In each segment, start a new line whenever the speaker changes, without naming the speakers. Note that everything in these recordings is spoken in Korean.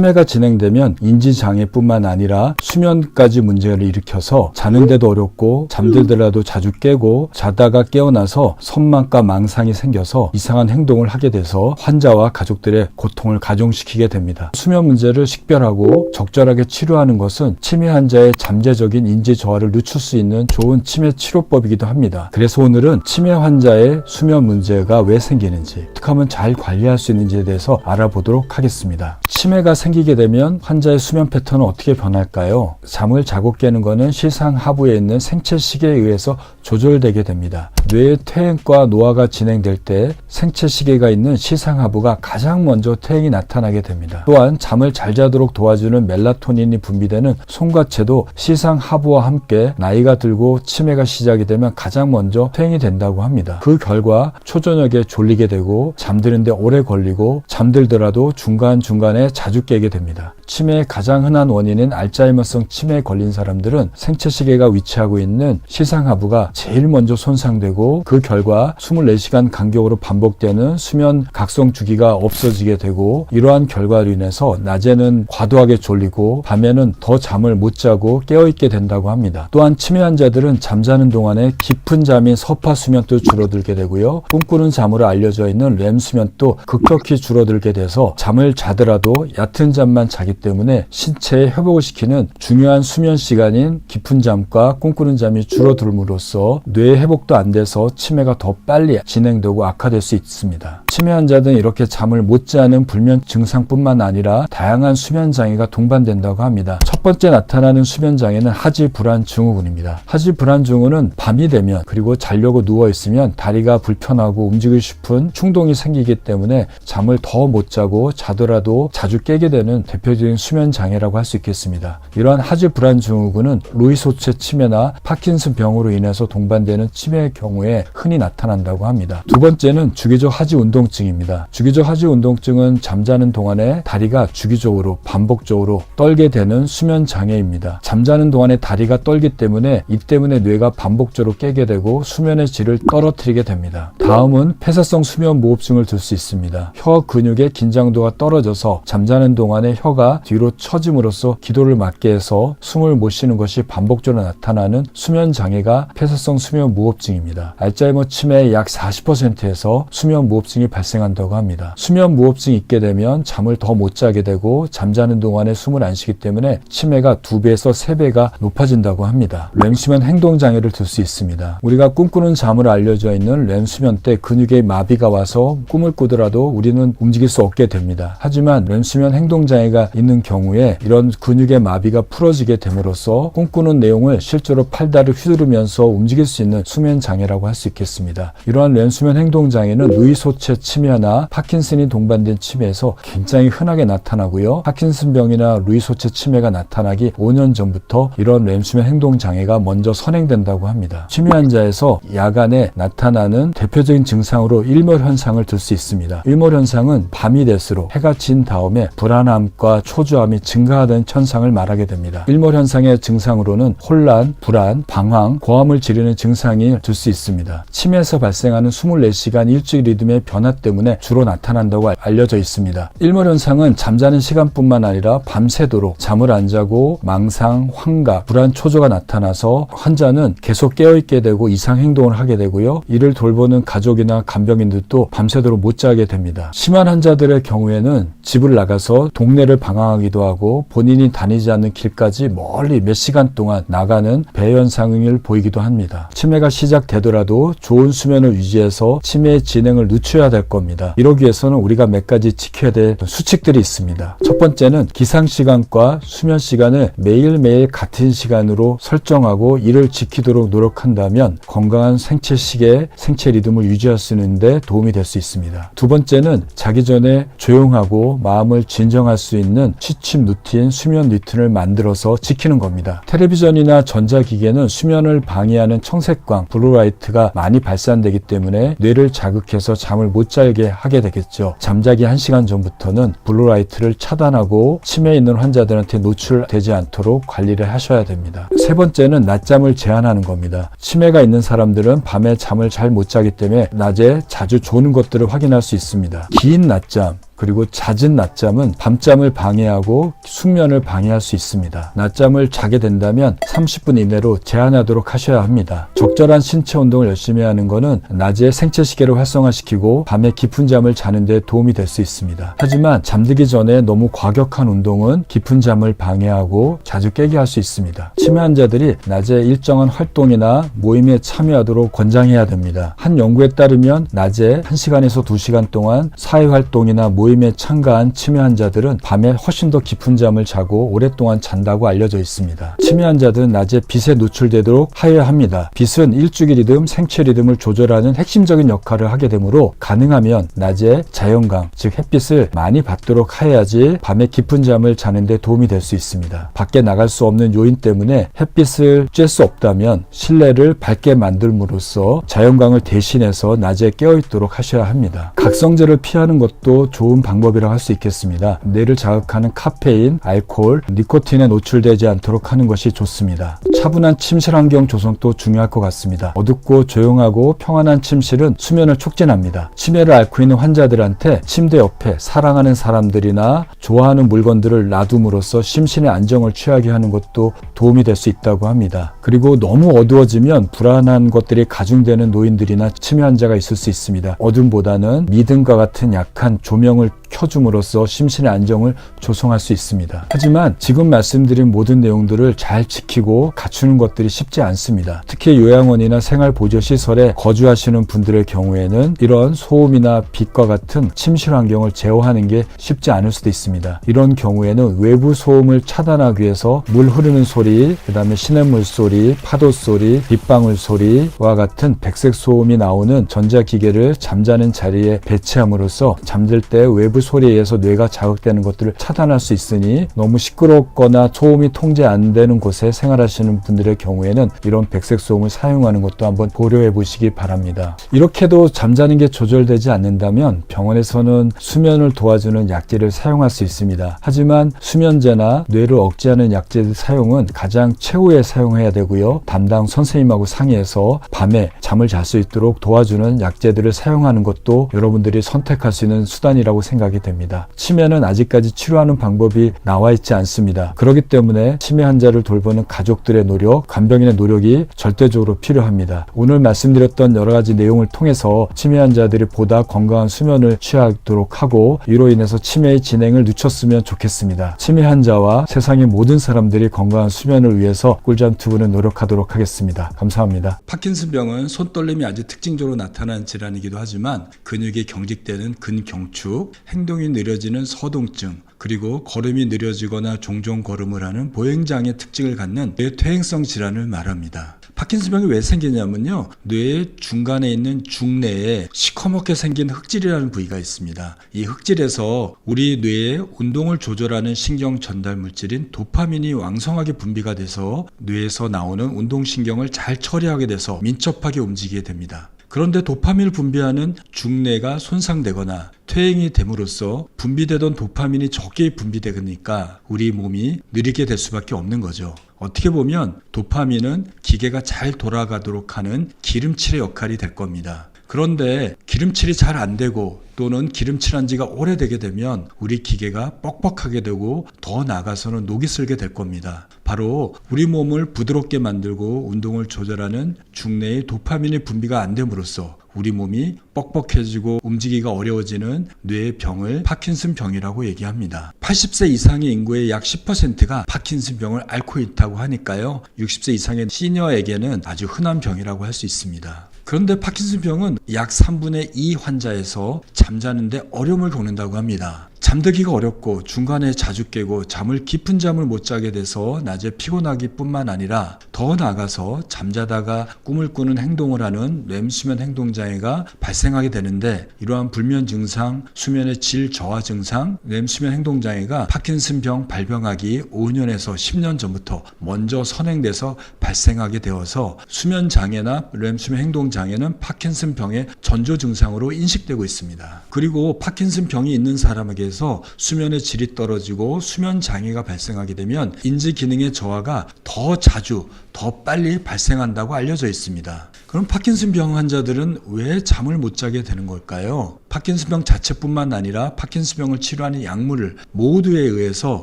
치매가 진행되면 인지장애뿐만 아니라 수면까지 문제를 일으켜서 자는데도 어렵고 잠들더라도 자주 깨고 자다가 깨어나서 선망과 망상이 생겨서 이상한 행동을 하게 돼서 환자와 가족들의 고통을 가중시키게 됩니다. 수면 문제를 식별하고 적절하게 치료하는 것은 치매 환자의 잠재적인 인지 저하를 늦출 수 있는 좋은 치매 치료법이기도 합니다. 그래서 오늘은 치매 환자의 수면 문제가 왜 생기는지, 어떻게 하면 잘 관리할 수 있는지에 대해서 알아보도록 하겠습니다. 치매가 생기게 되면 환자의 수면 패턴은 어떻게 변할까요? 잠을 자고 깨는 것은 시상 하부에 있는 생체 시계에 의해서 조절되게 됩니다. 뇌의 퇴행과 노화가 진행될 때 생체 시계가 있는 시상 하부가 가장 먼저 퇴행이 나타나게 됩니다. 또한 잠을 잘 자도록 도와주는 멜라토닌이 분비되는 송과체도 시상 하부와 함께 나이가 들고 치매가 시작이 되면 가장 먼저 퇴행이 된다고 합니다. 그 결과 초저녁에 졸리게 되고 잠드는데 오래 걸리고 잠들더라도 중간중간에 자주 깨게 됩니다. 치매의 가장 흔한 원인인 알츠하이머성 치매에 걸린 사람들은 생체시계가 위치하고 있는 시상하부가 제일 먼저 손상되고 그 결과 24시간 간격으로 반복되는 수면 각성 주기가 없어지게 되고, 이러한 결과로 인해서 낮에는 과도하게 졸리고 밤에는 더 잠을 못 자고 깨어있게 된다고 합니다. 또한 치매 환자들은 잠자는 동안에 깊은 잠인 서파 수면도 줄어들게 되고요. 꿈꾸는 잠으로 알려져 있는 렘 수면도 급격히 줄어들게 돼서 잠을 자더라도 얕은 잠만 자기 때문에 신체에 회복을 시키는 중요한 수면 시간인 깊은 잠과 꿈꾸는 잠이 줄어들므로써 뇌 회복도 안 돼서 치매가 더 빨리 진행되고 악화될 수 있습니다. 치매 환자들은 이렇게 잠을 못 자는 불면 증상뿐만 아니라 다양한 수면 장애가 동반된다고 합니다. 첫 번째 나타나는 수면 장애는 하지 불안 증후군입니다. 하지 불안 증후는 밤이 되면, 그리고 자려고 누워 있으면 다리가 불편하고 움직이고 싶은 충동이 생기기 때문에 잠을 더 못 자고 자더라도 자주 깨게 되는 대표적인 수면 장애라고 할 수 있겠습니다. 이러한 하지 불안 증후군은 루이소체 치매나 파킨슨 병으로 인해서 동반되는 치매의 경우에 흔히 나타난다고 합니다. 두 번째는 주기적 하지 운동증입니다. 주기적 하지 운동증은 잠자는 동안에 다리가 주기적으로 반복적으로 떨게 되는 수면 장애입니다. 잠자는 동안에 다리가 떨기 때문에 이 때문에 뇌가 반복적으로 깨게 되고 수면의 질을 떨어뜨리게 됩니다. 다음은 폐사성 수면 무호흡증을 들 수 있습니다. 혀 근육의 긴장도가 떨어져서 잠자는 동안에 혀가 뒤로 처짐으로써 기도를 막게 해서 숨을 못 쉬는 것이 반복적으로 나타나는 수면 장애가 폐사성 수면 무호흡증입니다. 알츠하이머 치매의 약 40%에서 수면 무호흡증이 발생한다고 합니다. 수면 무호흡증이 있게 되면 잠을 더 못 자게 되고 잠자는 동안에 숨을 안 쉬기 때문에 치매가 2배에서 3배가 높아진다고 합니다. 렘 수면 행동 장애를 들 수 있습니다. 우리가 꿈꾸는 잠으로 알려져 있는 렘 수면 때 근육에 마비가 와서 꿈을 꾸더라도 우리는 움직일 수 없게 됩니다. 하지만 렘 수면 행동 장애가 있는 경우에 이런 근육의 마비가 풀어지게 됨으로써 꿈꾸는 내용을 실제로 팔다리를 휘두르면서 움직일 수 있는 수면 장애라고 할 수 있겠습니다. 이러한 렘 수면 행동 장애는 루이소체 치매나 파킨슨이 동반된 치매에서 굉장히 흔하게 나타나고요. 파킨슨병이나 루이소체 치매가 나타나기 5년 전부터 이런 렘 수면 행동 장애가 먼저 선행된다고 합니다. 치매 환자에서 야간에 나타나는 대표적인 증상으로 일몰 현상을 들 수 있습니다. 일몰 현상은 밤이 될수록 해가 진 다음에 불안함과 초조함이 증가하는 현상을 말하게 됩니다. 일몰 현상의 증상으로는 혼란, 불안, 방황, 고함을 지르는 증상이 들 수 있습니다. 치매에서 발생하는 24시간 일주일 리듬의 변화 때문에 주로 나타난다고 알려져 있습니다. 일몰 현상은 잠자는 시간뿐만 아니라 밤새도록 잠을 안 자고 망상, 환각, 불안, 초조가 나타나서 환자는 계속 깨어있게 되고 이상 행동을 하게 되고요. 이를 돌보는 가족이나 간병인들도 밤새도록 못 자게 됩니다. 심한 환자들의 경우에는 집을 나가서 동네를 방황하기도 하고 본인이 다니지 않는 길까지 멀리 몇 시간 동안 나가는 배현상을 보이기도 합니다. 치매가 시작되더라도 좋은 수면을 유지해서 치매의 진행을 늦춰야 될 겁니다. 이러기 위해서는 우리가 몇 가지 지켜야 될 수칙들이 있습니다. 첫 번째는 기상시간과 수면시간을 매일매일 같은 시간으로 설정하고 이를 지키도록 노력한다면 건강한 생체시계, 생체 리듬을 유지할 수 있는데 도움이 될 수 있습니다. 두 번째는 자기 전에 조용하고 마음을 진정할 수 있는 취침 루틴, 수면 루틴을 만들어서 지키는 겁니다. 텔레비전이나 전자기기에는 수면을 방해하는 청색광, 블루라이트가 많이 발산되기 때문에 뇌를 자극해서 잠을 못 자게 하게 되겠죠. 잠자기 1시간 전부터는 블루라이트를 차단하고 치매에 있는 환자들한테 노출되지 않도록 관리를 하셔야 됩니다. 세 번째는 낮잠을 제한하는 겁니다. 치매가 있는 사람들은 밤에 잠을 잘 못 자기 때문에 낮에 자주 조는 것들을 확인할 수 있습니다. 긴 낮잠, 그리고 잦은 낮잠은 밤잠을 방해하고 숙면을 방해할 수 있습니다. 낮잠을 자게 된다면 30분 이내로 제한하도록 하셔야 합니다. 적절한 신체 운동을 열심히 하는 것은 낮에 생체 시계를 활성화시키고 밤에 깊은 잠을 자는 데 도움이 될 수 있습니다. 하지만 잠들기 전에 너무 과격한 운동은 깊은 잠을 방해하고 자주 깨게 할 수 있습니다. 치매 환자들이 낮에 일정한 활동이나 모임에 참여하도록 권장해야 됩니다. 한 연구에 따르면 낮에 1시간에서 2시간 동안 사회활동이나 모임에 참가한 치매 환자들은 밤에 훨씬 더 깊은 잠을 자고 오랫동안 잔다고 알려져 있습니다. 치매 환자들은 낮에 빛에 노출되도록 하여야 합니다. 빛은 일주기 리듬, 생체 리듬을 조절하는 핵심적인 역할을 하게 되므로 가능하면 낮에 자연광, 즉 햇빛을 많이 받도록 하여야지 밤에 깊은 잠을 자는 데 도움이 될 수 있습니다. 밖에 나갈 수 없는 요인 때문에 햇빛을 쬐 수 없다면 실내를 밝게 만들므로써 자연광을 대신해서 낮에 깨어있도록 하셔야 합니다. 각성제를 피하는 것도 좋은 방법이라고 할 수 있겠습니다. 뇌를 자극하는 카페인, 알코올, 니코틴에 노출되지 않도록 하는 것이 좋습니다. 차분한 침실 환경 조성도 중요할 것 같습니다. 어둡고 조용하고 평안한 침실은 수면을 촉진합니다. 치매를 앓고 있는 환자들한테 침대 옆에 사랑하는 사람들이나 좋아하는 물건들을 놔둠으로써 심신의 안정을 취하게 하는 것도 도움이 될 수 있다고 합니다. 그리고 너무 어두워지면 불안한 것들이 가중되는 노인들이나 치매 환자가 있을 수 있습니다. 어둠보다는 미등과 같은 약한 조명을 켜줌으로써 심신의 안정을 조성할 수 있습니다. 하지만 지금 말씀드린 모든 내용들을 잘 지키고 갖추는 것들이 쉽지 않습니다. 특히 요양원이나 생활보조시설에 거주하시는 분들의 경우에는 이런 소음이나 빛과 같은 침실 환경을 제어하는 게 쉽지 않을 수도 있습니다. 이런 경우에는 외부 소음을 차단하기 위해서 물 흐르는 소리, 그 다음에 시냇물 소리, 파도 소리, 빗방울 소리와 같은 백색 소음이 나오는 전자기계를 잠자는 자리에 배치함으로써 잠들 때 외부 소리에 의해서 뇌가 자극되는 것들을 차단할 수 있으니 너무 시끄럽거나 소음이 통제 안 되는 곳에 생활하시는 분들의 경우에는 이런 백색 소음을 사용하는 것도 한번 고려해 보시기 바랍니다. 이렇게도 잠자는 게 조절되지 않는다면 병원에서는 수면을 도와주는 약제를 사용할 수 있습니다. 하지만 수면제나 뇌를 억제하는 약제 사용은 가장 최후에 사용해야 되고요. 담당 선생님하고 상의해서 밤에 잠을 잘 수 있도록 도와주는 약제들을 사용하는 것도 여러분들이 선택할 수 있는 수단이라고 생각이 됩니다. 치매는 아직까지 치료하는 방법이 나와 있지 않습니다. 그렇기 때문에 치매 환자를 돌보는 가족들의 노력, 간병인의 노력이 절대적으로 필요합니다. 오늘 말씀드렸던 여러 가지 내용을 통해서 치매 환자들이 보다 건강한 수면을 취하도록 하고 이로 인해서 치매의 진행을 늦췄으면 좋겠습니다. 치매 환자와 세상의 모든 사람들이 건강한 수면을 위해서 꿀잠 투브는 노력하도록 하겠습니다. 감사합니다. 파킨슨병은 손떨림이 아주 특징적으로 나타나는 질환이기도 하지만 근육이 경직되는 근경축, 행동이 느려지는 서동증, 그리고 걸음이 느려지거나 종종 걸음을 하는 보행장애 특징을 갖는 뇌퇴행성 질환을 말합니다. 파킨슨병이 왜 생기냐면요. 뇌의 중간에 있는 중뇌에 시커멓게 생긴 흑질이라는 부위가 있습니다. 이 흑질에서 우리 뇌의 운동을 조절하는 신경 전달 물질인 도파민이 왕성하게 분비가 돼서 뇌에서 나오는 운동신경을 잘 처리하게 돼서 민첩하게 움직이게 됩니다. 그런데 도파민을 분비하는 중뇌가 손상되거나 퇴행이 됨으로써 분비되던 도파민이 적게 분비되니까 우리 몸이 느리게 될 수밖에 없는 거죠. 어떻게 보면 도파민은 기계가 잘 돌아가도록 하는 기름칠의 역할이 될 겁니다. 그런데 기름칠이 잘 안 되고 또는 기름칠한 지가 오래되게 되면 우리 기계가 뻑뻑하게 되고 더 나아가서는 녹이 슬게 될 겁니다. 바로 우리 몸을 부드럽게 만들고 운동을 조절하는 중뇌의 도파민의 분비가 안 됨으로써 우리 몸이 뻑뻑해지고 움직이기가 어려워지는 뇌의 병을 파킨슨병이라고 얘기합니다. 80세 이상의 인구의 약 10%가 파킨슨병을 앓고 있다고 하니까요. 60세 이상의 시니어에게는 아주 흔한 병이라고 할 수 있습니다. 그런데 파킨슨병은 약 3분의 2 환자에서 잠자는데 어려움을 겪는다고 합니다. 잠들기가 어렵고 중간에 자주 깨고 깊은 잠을 못 자게 돼서 낮에 피곤하기뿐만 아니라 더 나아가서 잠자다가 꿈을 꾸는 행동을 하는 렘수면 행동장애가 발생하게 되는데 이러한 불면 증상, 수면의 질 저하 증상, 렘수면 행동장애가 파킨슨병 발병하기 5년에서 10년 전부터 먼저 선행돼서 발생하게 되어서 수면장애나 렘수면 행동장애는 파킨슨병의 전조 증상으로 인식되고 있습니다. 그리고 파킨슨병이 있는 사람에게 수면의 질이 떨어지고 수면 장애가 발생하게 되면 인지 기능의 저하가 더 자주, 더 빨리 발생한다고 알려져 있습니다. 그럼 파킨슨병 환자들은 왜 잠을 못 자게 되는 걸까요? 파킨슨병 자체뿐만 아니라 파킨슨병을 치료하는 약물을 모두에 의해서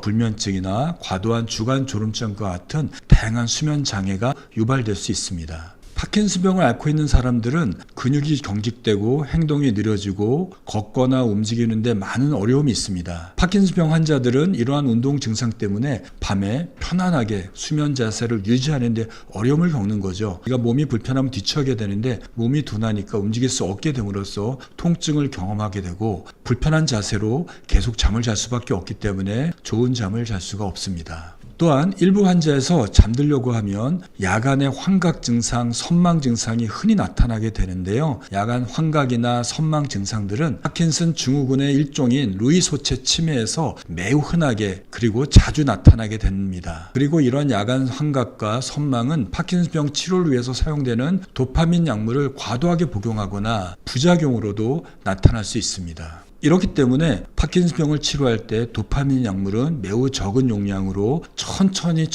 불면증이나 과도한 주간 졸음증과 같은 다양한 수면 장애가 유발될 수 있습니다. 파킨슨병을 앓고 있는 사람들은 근육이 경직되고 행동이 느려지고 걷거나 움직이는데 많은 어려움이 있습니다. 파킨슨병 환자들은 이러한 운동 증상 때문에 밤에 편안하게 수면 자세를 유지하는 데 어려움을 겪는 거죠. 우리가 몸이 불편하면 뒤척이게 되는데 몸이 둔하니까 움직일 수 없게 됨으로써 통증을 경험하게 되고 불편한 자세로 계속 잠을 잘 수밖에 없기 때문에 좋은 잠을 잘 수가 없습니다. 또한 일부 환자에서 잠들려고 하면 야간의 환각 증상, 선망 증상이 흔히 나타나게 되는데요. 야간 환각이나 선망 증상들은 파킨슨 증후군의 일종인 루이 소체 치매에서 매우 흔하게 그리고 자주 나타나게 됩니다. 그리고 이런 야간 환각과 선망은 파킨슨병 치료를 위해서 사용되는 도파민 약물을 과도하게 복용하거나 부작용으로도 나타날 수 있습니다. 이렇기 때문에 파킨슨병을 치료할 때 도파민 약물은 매우 적은 용량으로 천천히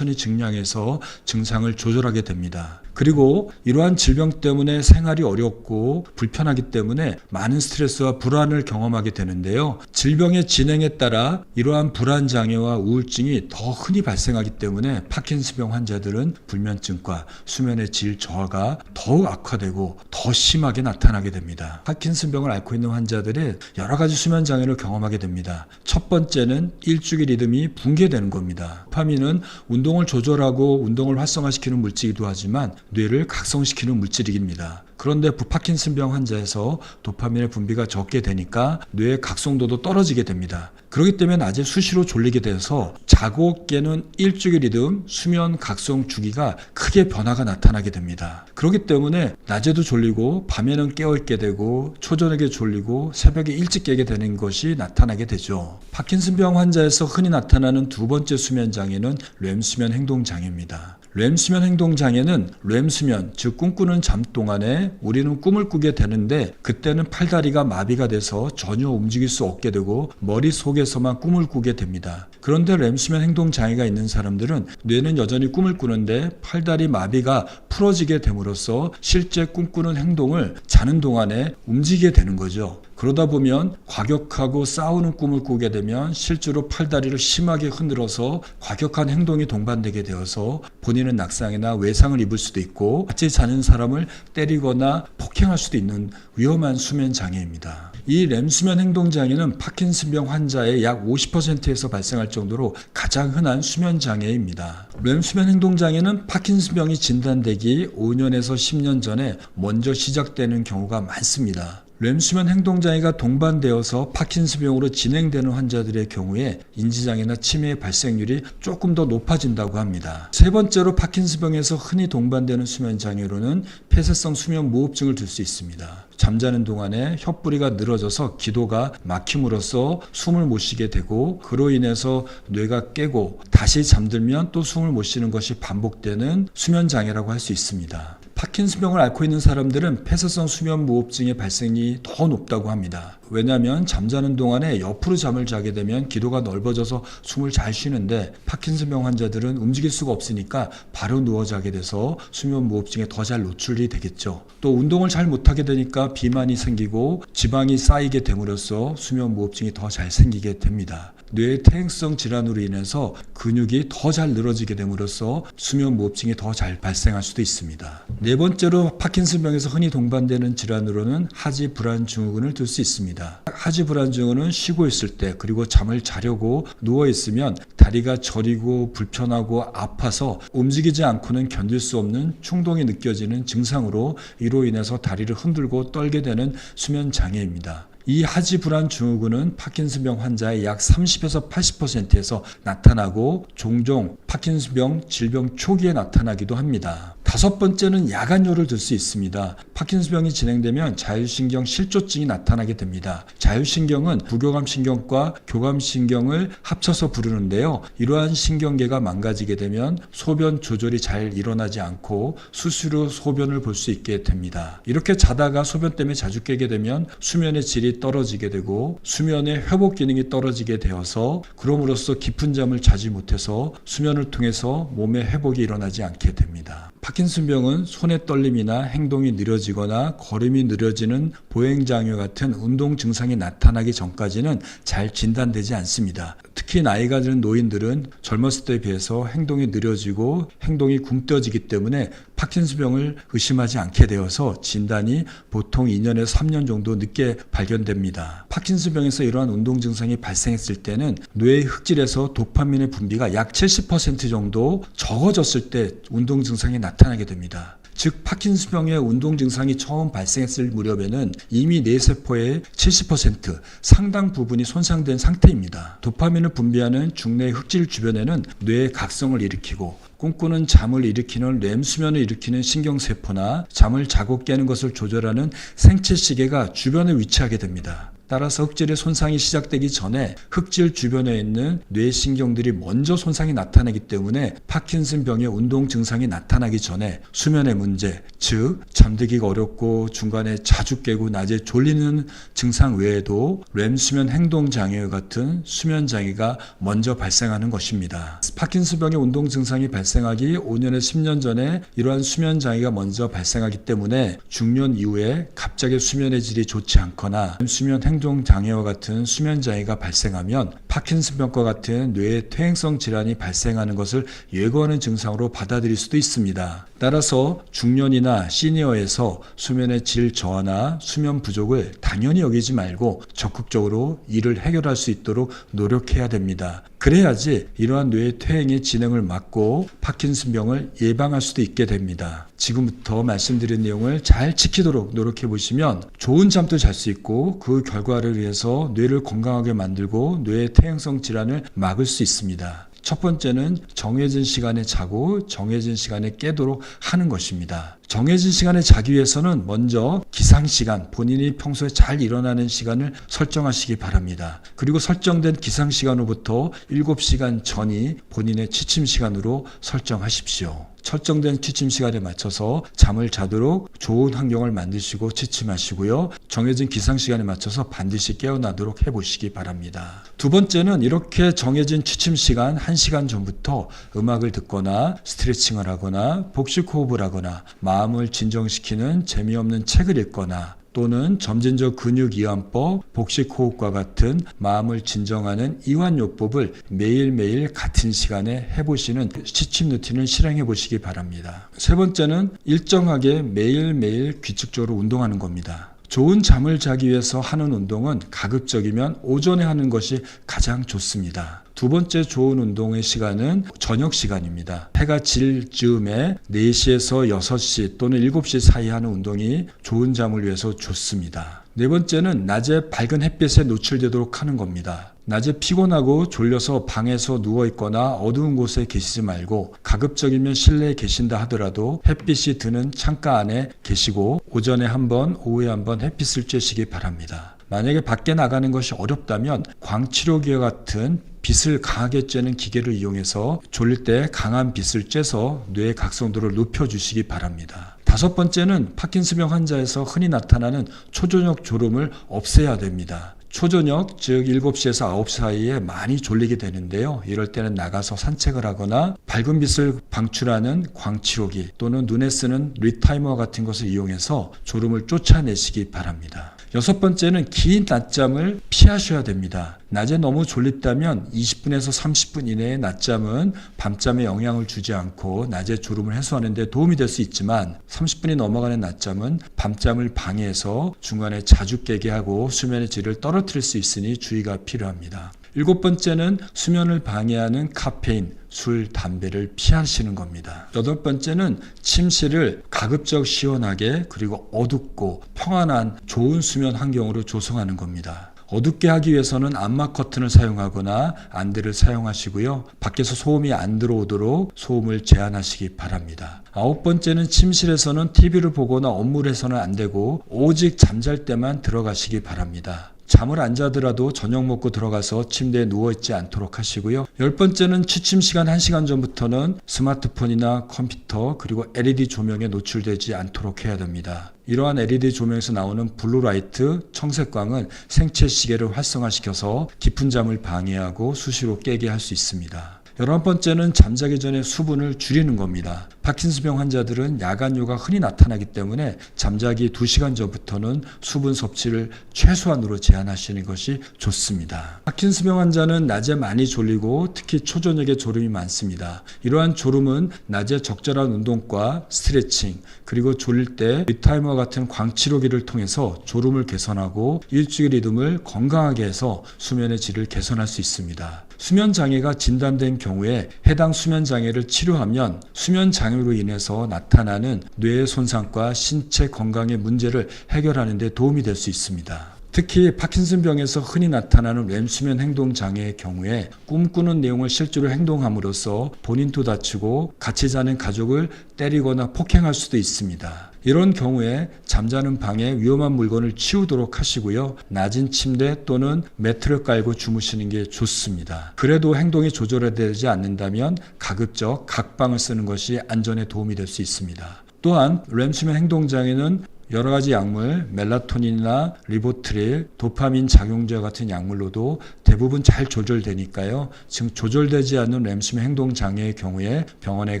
증량해서 증상을 조절하게 됩니다. 그리고 이러한 질병 때문에 생활이 어렵고 불편하기 때문에 많은 스트레스와 불안을 경험하게 되는데요. 질병의 진행에 따라 이러한 불안 장애와 우울증이 더 흔히 발생하기 때문에 파킨슨병 환자들은 불면증과 수면의 질 저하가 더욱 악화되고 더 심하게 나타나게 됩니다. 파킨슨병을 앓고 있는 환자들은 여러 가지 수면 장애를 경험하게 됩니다. 첫 번째는 일주기 리듬이 붕괴되는 겁니다. 도파민은 운동을 조절하고 운동을 활성화시키는 물질이기도 하지만 뇌를 각성시키는 물질입니다. 그런데 파킨슨병 환자에서 도파민의 분비가 적게 되니까 뇌의 각성도도 떨어지게 됩니다. 그렇기 때문에 낮에 수시로 졸리게 돼서 자고 깨는 일주기 리듬, 수면 각성 주기가 크게 변화가 나타나게 됩니다. 그렇기 때문에 낮에도 졸리고 밤에는 깨어있게 되고 초저녁에 졸리고 새벽에 일찍 깨게 되는 것이 나타나게 되죠. 파킨슨병 환자에서 흔히 나타나는 두 번째 수면 장애는 렘수면 행동 장애입니다. 렘수면 행동 장애는 렘수면, 즉 꿈꾸는 잠 동안에 우리는 꿈을 꾸게 되는데 그때는 팔다리가 마비가 돼서 전혀 움직일 수 없게 되고 머릿속에서만 꿈을 꾸게 됩니다. 그런데 렘수면 행동 장애가 있는 사람들은 뇌는 여전히 꿈을 꾸는데 팔다리 마비가 풀어지게 됨으로써 실제 꿈꾸는 행동을 자는 동안에 움직이게 되는 거죠. 그러다 보면 과격하고 싸우는 꿈을 꾸게 되면 실제로 팔다리를 심하게 흔들어서 과격한 행동이 동반되게 되어서 본인은 낙상이나 외상을 입을 수도 있고 같이 자는 사람을 때리거나 폭행할 수도 있는 위험한 수면 장애입니다. 이 렘수면 행동 장애는 파킨슨병 환자의 약 50%에서 발생할 정도로 가장 흔한 수면 장애입니다. 렘수면 행동 장애는 파킨슨병이 진단되기 5년에서 10년 전에 먼저 시작되는 경우가 많습니다. 렘수면 행동장애가 동반되어서 파킨슨병으로 진행되는 환자들의 경우에 인지장애나 치매의 발생률이 조금 더 높아진다고 합니다. 세 번째로 파킨슨병에서 흔히 동반되는 수면장애로는 폐쇄성 수면무호흡증을 들 수 있습니다. 잠자는 동안에 혀뿌리가 늘어져서 기도가 막힘으로써 숨을 못 쉬게 되고 그로 인해서 뇌가 깨고 다시 잠들면 또 숨을 못 쉬는 것이 반복되는 수면장애라고 할 수 있습니다. 파킨슨병을 앓고 있는 사람들은 폐쇄성 수면무호흡증의 발생이 더 높다고 합니다. 왜냐하면 잠자는 동안에 옆으로 잠을 자게 되면 기도가 넓어져서 숨을 잘 쉬는데 파킨슨병 환자들은 움직일 수가 없으니까 바로 누워 자게 돼서 수면무호흡증에 더 잘 노출이 되겠죠. 또 운동을 잘 못하게 되니까 비만이 생기고 지방이 쌓이게 됨으로써 수면무호흡증이 더 잘 생기게 됩니다. 뇌의 퇴행성 질환으로 인해서 근육이 더 잘 늘어지게 됨으로써 수면무호흡증이 더 잘 발생할 수도 있습니다. 네 번째로 파킨슨병에서 흔히 동반되는 질환으로는 하지 불안 증후군을 들 수 있습니다. 하지 불안 증후는 쉬고 있을 때 그리고 잠을 자려고 누워 있으면 다리가 저리고 불편하고 아파서 움직이지 않고는 견딜 수 없는 충동이 느껴지는 증상으로 이로 인해서 다리를 흔들고 떨게 되는 수면 장애입니다. 이 하지 불안 증후군은 파킨슨병 환자의 약 30에서 80%에서 나타나고 종종 파킨슨병 질병 초기에 나타나기도 합니다. 다섯 번째는 야간요를 들 수 있습니다. 파킨슨병이 진행되면 자율신경 실조증이 나타나게 됩니다. 자율신경은 부교감신경과 교감신경을 합쳐서 부르는데요. 이러한 신경계가 망가지게 되면 소변 조절이 잘 일어나지 않고 수시로 소변을 볼 수 있게 됩니다. 이렇게 자다가 소변 때문에 자주 깨게 되면 수면의 질이 떨어지게 되고 수면의 회복 기능이 떨어지게 되어서 그럼으로써 깊은 잠을 자지 못해서 수면을 통해서 몸의 회복이 일어나지 않게 됩니다. 파킨슨병은 손의 떨림이나 행동이 느려지거나 걸음이 느려지는 보행장애 같은 운동 증상이 나타나기 전까지는 잘 진단되지 않습니다. 특히 나이가 든 노인들은 젊었을 때에 비해서 행동이 느려지고 행동이 굼떠지기 때문에 파킨슨병을 의심하지 않게 되어서 진단이 보통 2년에서 3년 정도 늦게 발견됩니다. 파킨슨병에서 이러한 운동 증상이 발생했을 때는 뇌의 흑질에서 도파민의 분비가 약 70% 정도 적어졌을 때 운동 증상이 나타나게 됩니다. 즉 파킨슨병의 운동 증상이 처음 발생했을 무렵에는 이미 뇌세포의 70% 상당 부분이 손상된 상태입니다. 도파민을 분비하는 중뇌 흑질 주변에는 뇌의 각성을 일으키고 꿈꾸는 잠을 일으키는 렘 수면을 일으키는 신경세포나 잠을 자고 깨는 것을 조절하는 생체시계가 주변에 위치하게 됩니다. 따라서 흑질의 손상이 시작되기 전에 흑질 주변에 있는 뇌신경들이 먼저 손상이 나타나기 때문에 파킨슨병의 운동 증상이 나타나기 전에 수면의 문제, 즉 잠들기가 어렵고 중간에 자주 깨고 낮에 졸리는 증상 외에도 렘 수면 행동 장애 같은 수면 장애가 먼저 발생하는 것입니다. 파킨슨병의 운동 증상이 발생하기 5년에서 10년 전에 이러한 수면 장애가 먼저 발생하기 때문에 중년 이후에 갑자기 수면의 질이 좋지 않거나 수면 행동 장애와 같은 수면 장애가 발생하면 파킨슨병과 같은 뇌의 퇴행성 질환이 발생하는 것을 예고하는 증상으로 받아들일 수도 있습니다. 따라서 중년이나 시니어에서 수면의 질 저하나 수면 부족을 당연히 여기지 말고 적극적으로 이를 해결할 수 있도록 노력해야 됩니다. 그래야지 이러한 뇌의 퇴행의 진행을 막고 파킨슨병을 예방할 수도 있게 됩니다. 지금부터 말씀드린 내용을 잘 지키도록 노력해 보시면 좋은 잠도 잘 수 있고 그 결과를 위해서 뇌를 건강하게 만들고 뇌의 퇴행성 질환을 막을 수 있습니다. 첫 번째는 정해진 시간에 자고 정해진 시간에 깨도록 하는 것입니다. 정해진 시간에 자기 위해서는 먼저 기상시간, 본인이 평소에 잘 일어나는 시간을 설정하시기 바랍니다. 그리고 설정된 기상시간으로부터 7시간 전이 본인의 취침시간으로 설정하십시오. 설정된 취침 시간에 맞춰서 잠을 자도록 좋은 환경을 만드시고 취침하시고요. 정해진 기상 시간에 맞춰서 반드시 깨어나도록 해보시기 바랍니다. 두 번째는 이렇게 정해진 취침 시간 1시간 전부터 음악을 듣거나 스트레칭을 하거나 복식 호흡을 하거나 마음을 진정시키는 재미없는 책을 읽거나 또는 점진적 근육이완법, 복식호흡과 같은 마음을 진정하는 이완요법을 매일매일 같은 시간에 해보시는 취침 루틴을 실행해 보시기 바랍니다. 세 번째는 일정하게 매일매일 규칙적으로 운동하는 겁니다. 좋은 잠을 자기 위해서 하는 운동은 가급적이면 오전에 하는 것이 가장 좋습니다. 두 번째 좋은 운동의 시간은 저녁 시간입니다. 해가 질 즈음에 4시에서 6시 또는 7시 사이 하는 운동이 좋은 잠을 위해서 좋습니다. 네 번째는 낮에 밝은 햇빛에 노출되도록 하는 겁니다. 낮에 피곤하고 졸려서 방에서 누워있거나 어두운 곳에 계시지 말고 가급적이면 실내에 계신다 하더라도 햇빛이 드는 창가 안에 계시고 오전에 한번 오후에 한번 햇빛을 쬐시기 바랍니다. 만약에 밖에 나가는 것이 어렵다면 광치료기와 같은 빛을 강하게 쬐는 기계를 이용해서 졸릴 때 강한 빛을 쬐서 뇌의 각성도를 높여주시기 바랍니다. 다섯 번째는 파킨슨병 환자에서 흔히 나타나는 초저녁 졸음을 없애야 됩니다. 초저녁, 즉 7시에서 9시 사이에 많이 졸리게 되는데요. 이럴 때는 나가서 산책을 하거나 밝은 빛을 방출하는 광치료기 또는 눈에 쓰는 리타이머 같은 것을 이용해서 졸음을 쫓아내시기 바랍니다. 여섯 번째는 긴 낮잠을 피하셔야 됩니다. 낮에 너무 졸립다면 20분에서 30분 이내의 낮잠은 밤잠에 영향을 주지 않고 낮에 졸음을 해소하는 데 도움이 될 수 있지만 30분이 넘어가는 낮잠은 밤잠을 방해해서 중간에 자주 깨게 하고 수면의 질을 떨어뜨릴 수 있으니 주의가 필요합니다. 일곱 번째는 수면을 방해하는 카페인, 술, 담배를 피하시는 겁니다. 여덟 번째는 침실을 가급적 시원하게 그리고 어둡고 평안한 좋은 수면 환경으로 조성하는 겁니다. 어둡게 하기 위해서는 암막 커튼을 사용하거나 안대를 사용하시고요. 밖에서 소음이 안 들어오도록 소음을 제한하시기 바랍니다. 아홉 번째는 침실에서는 TV를 보거나 업무를 해서는 안 되고 오직 잠잘 때만 들어가시기 바랍니다. 잠을 안 자더라도 저녁 먹고 들어가서 침대에 누워있지 않도록 하시고요. 열 번째는 취침 시간 1시간 전부터는 스마트폰이나 컴퓨터 그리고 LED 조명에 노출되지 않도록 해야 됩니다. 이러한 LED 조명에서 나오는 블루라이트, 청색광은 생체 시계를 활성화시켜서 깊은 잠을 방해하고 수시로 깨게 할 수 있습니다. 11번째는 잠자기 전에 수분을 줄이는 겁니다. 파킨슨병 환자들은 야간요가 흔히 나타나기 때문에 잠자기 2시간 전부터는 수분 섭취를 최소한으로 제한하시는 것이 좋습니다. 파킨슨병 환자는 낮에 많이 졸리고 특히 초저녁에 졸음이 많습니다. 이러한 졸음은 낮에 적절한 운동과 스트레칭 그리고 졸릴 때 립타이머와 같은 광치료기를 통해서 졸음을 개선하고 일주일 리듬을 건강하게 해서 수면의 질을 개선할 수 있습니다. 수면 장애가 진단된 경우에 해당 수면 장애를 치료하면 수면 장애로 인해서 나타나는 뇌의 손상과 신체 건강의 문제를 해결하는 데 도움이 될 수 있습니다. 특히 파킨슨병에서 흔히 나타나는 렘 수면 행동 장애의 경우에 꿈꾸는 내용을 실제로 행동함으로써 본인도 다치고 같이 자는 가족을 때리거나 폭행할 수도 있습니다. 이런 경우에 잠자는 방에 위험한 물건을 치우도록 하시고요. 낮은 침대 또는 매트를 깔고 주무시는 게 좋습니다. 그래도 행동이 조절되지 않는다면 가급적 각방을 쓰는 것이 안전에 도움이 될 수 있습니다. 또한 렘수면 행동장애는 여러 가지 약물, 멜라토닌이나 리보트릴, 도파민 작용제와 같은 약물로도 대부분 잘 조절되니까요. 지금 조절되지 않는 렘수면 행동 장애의 경우에 병원에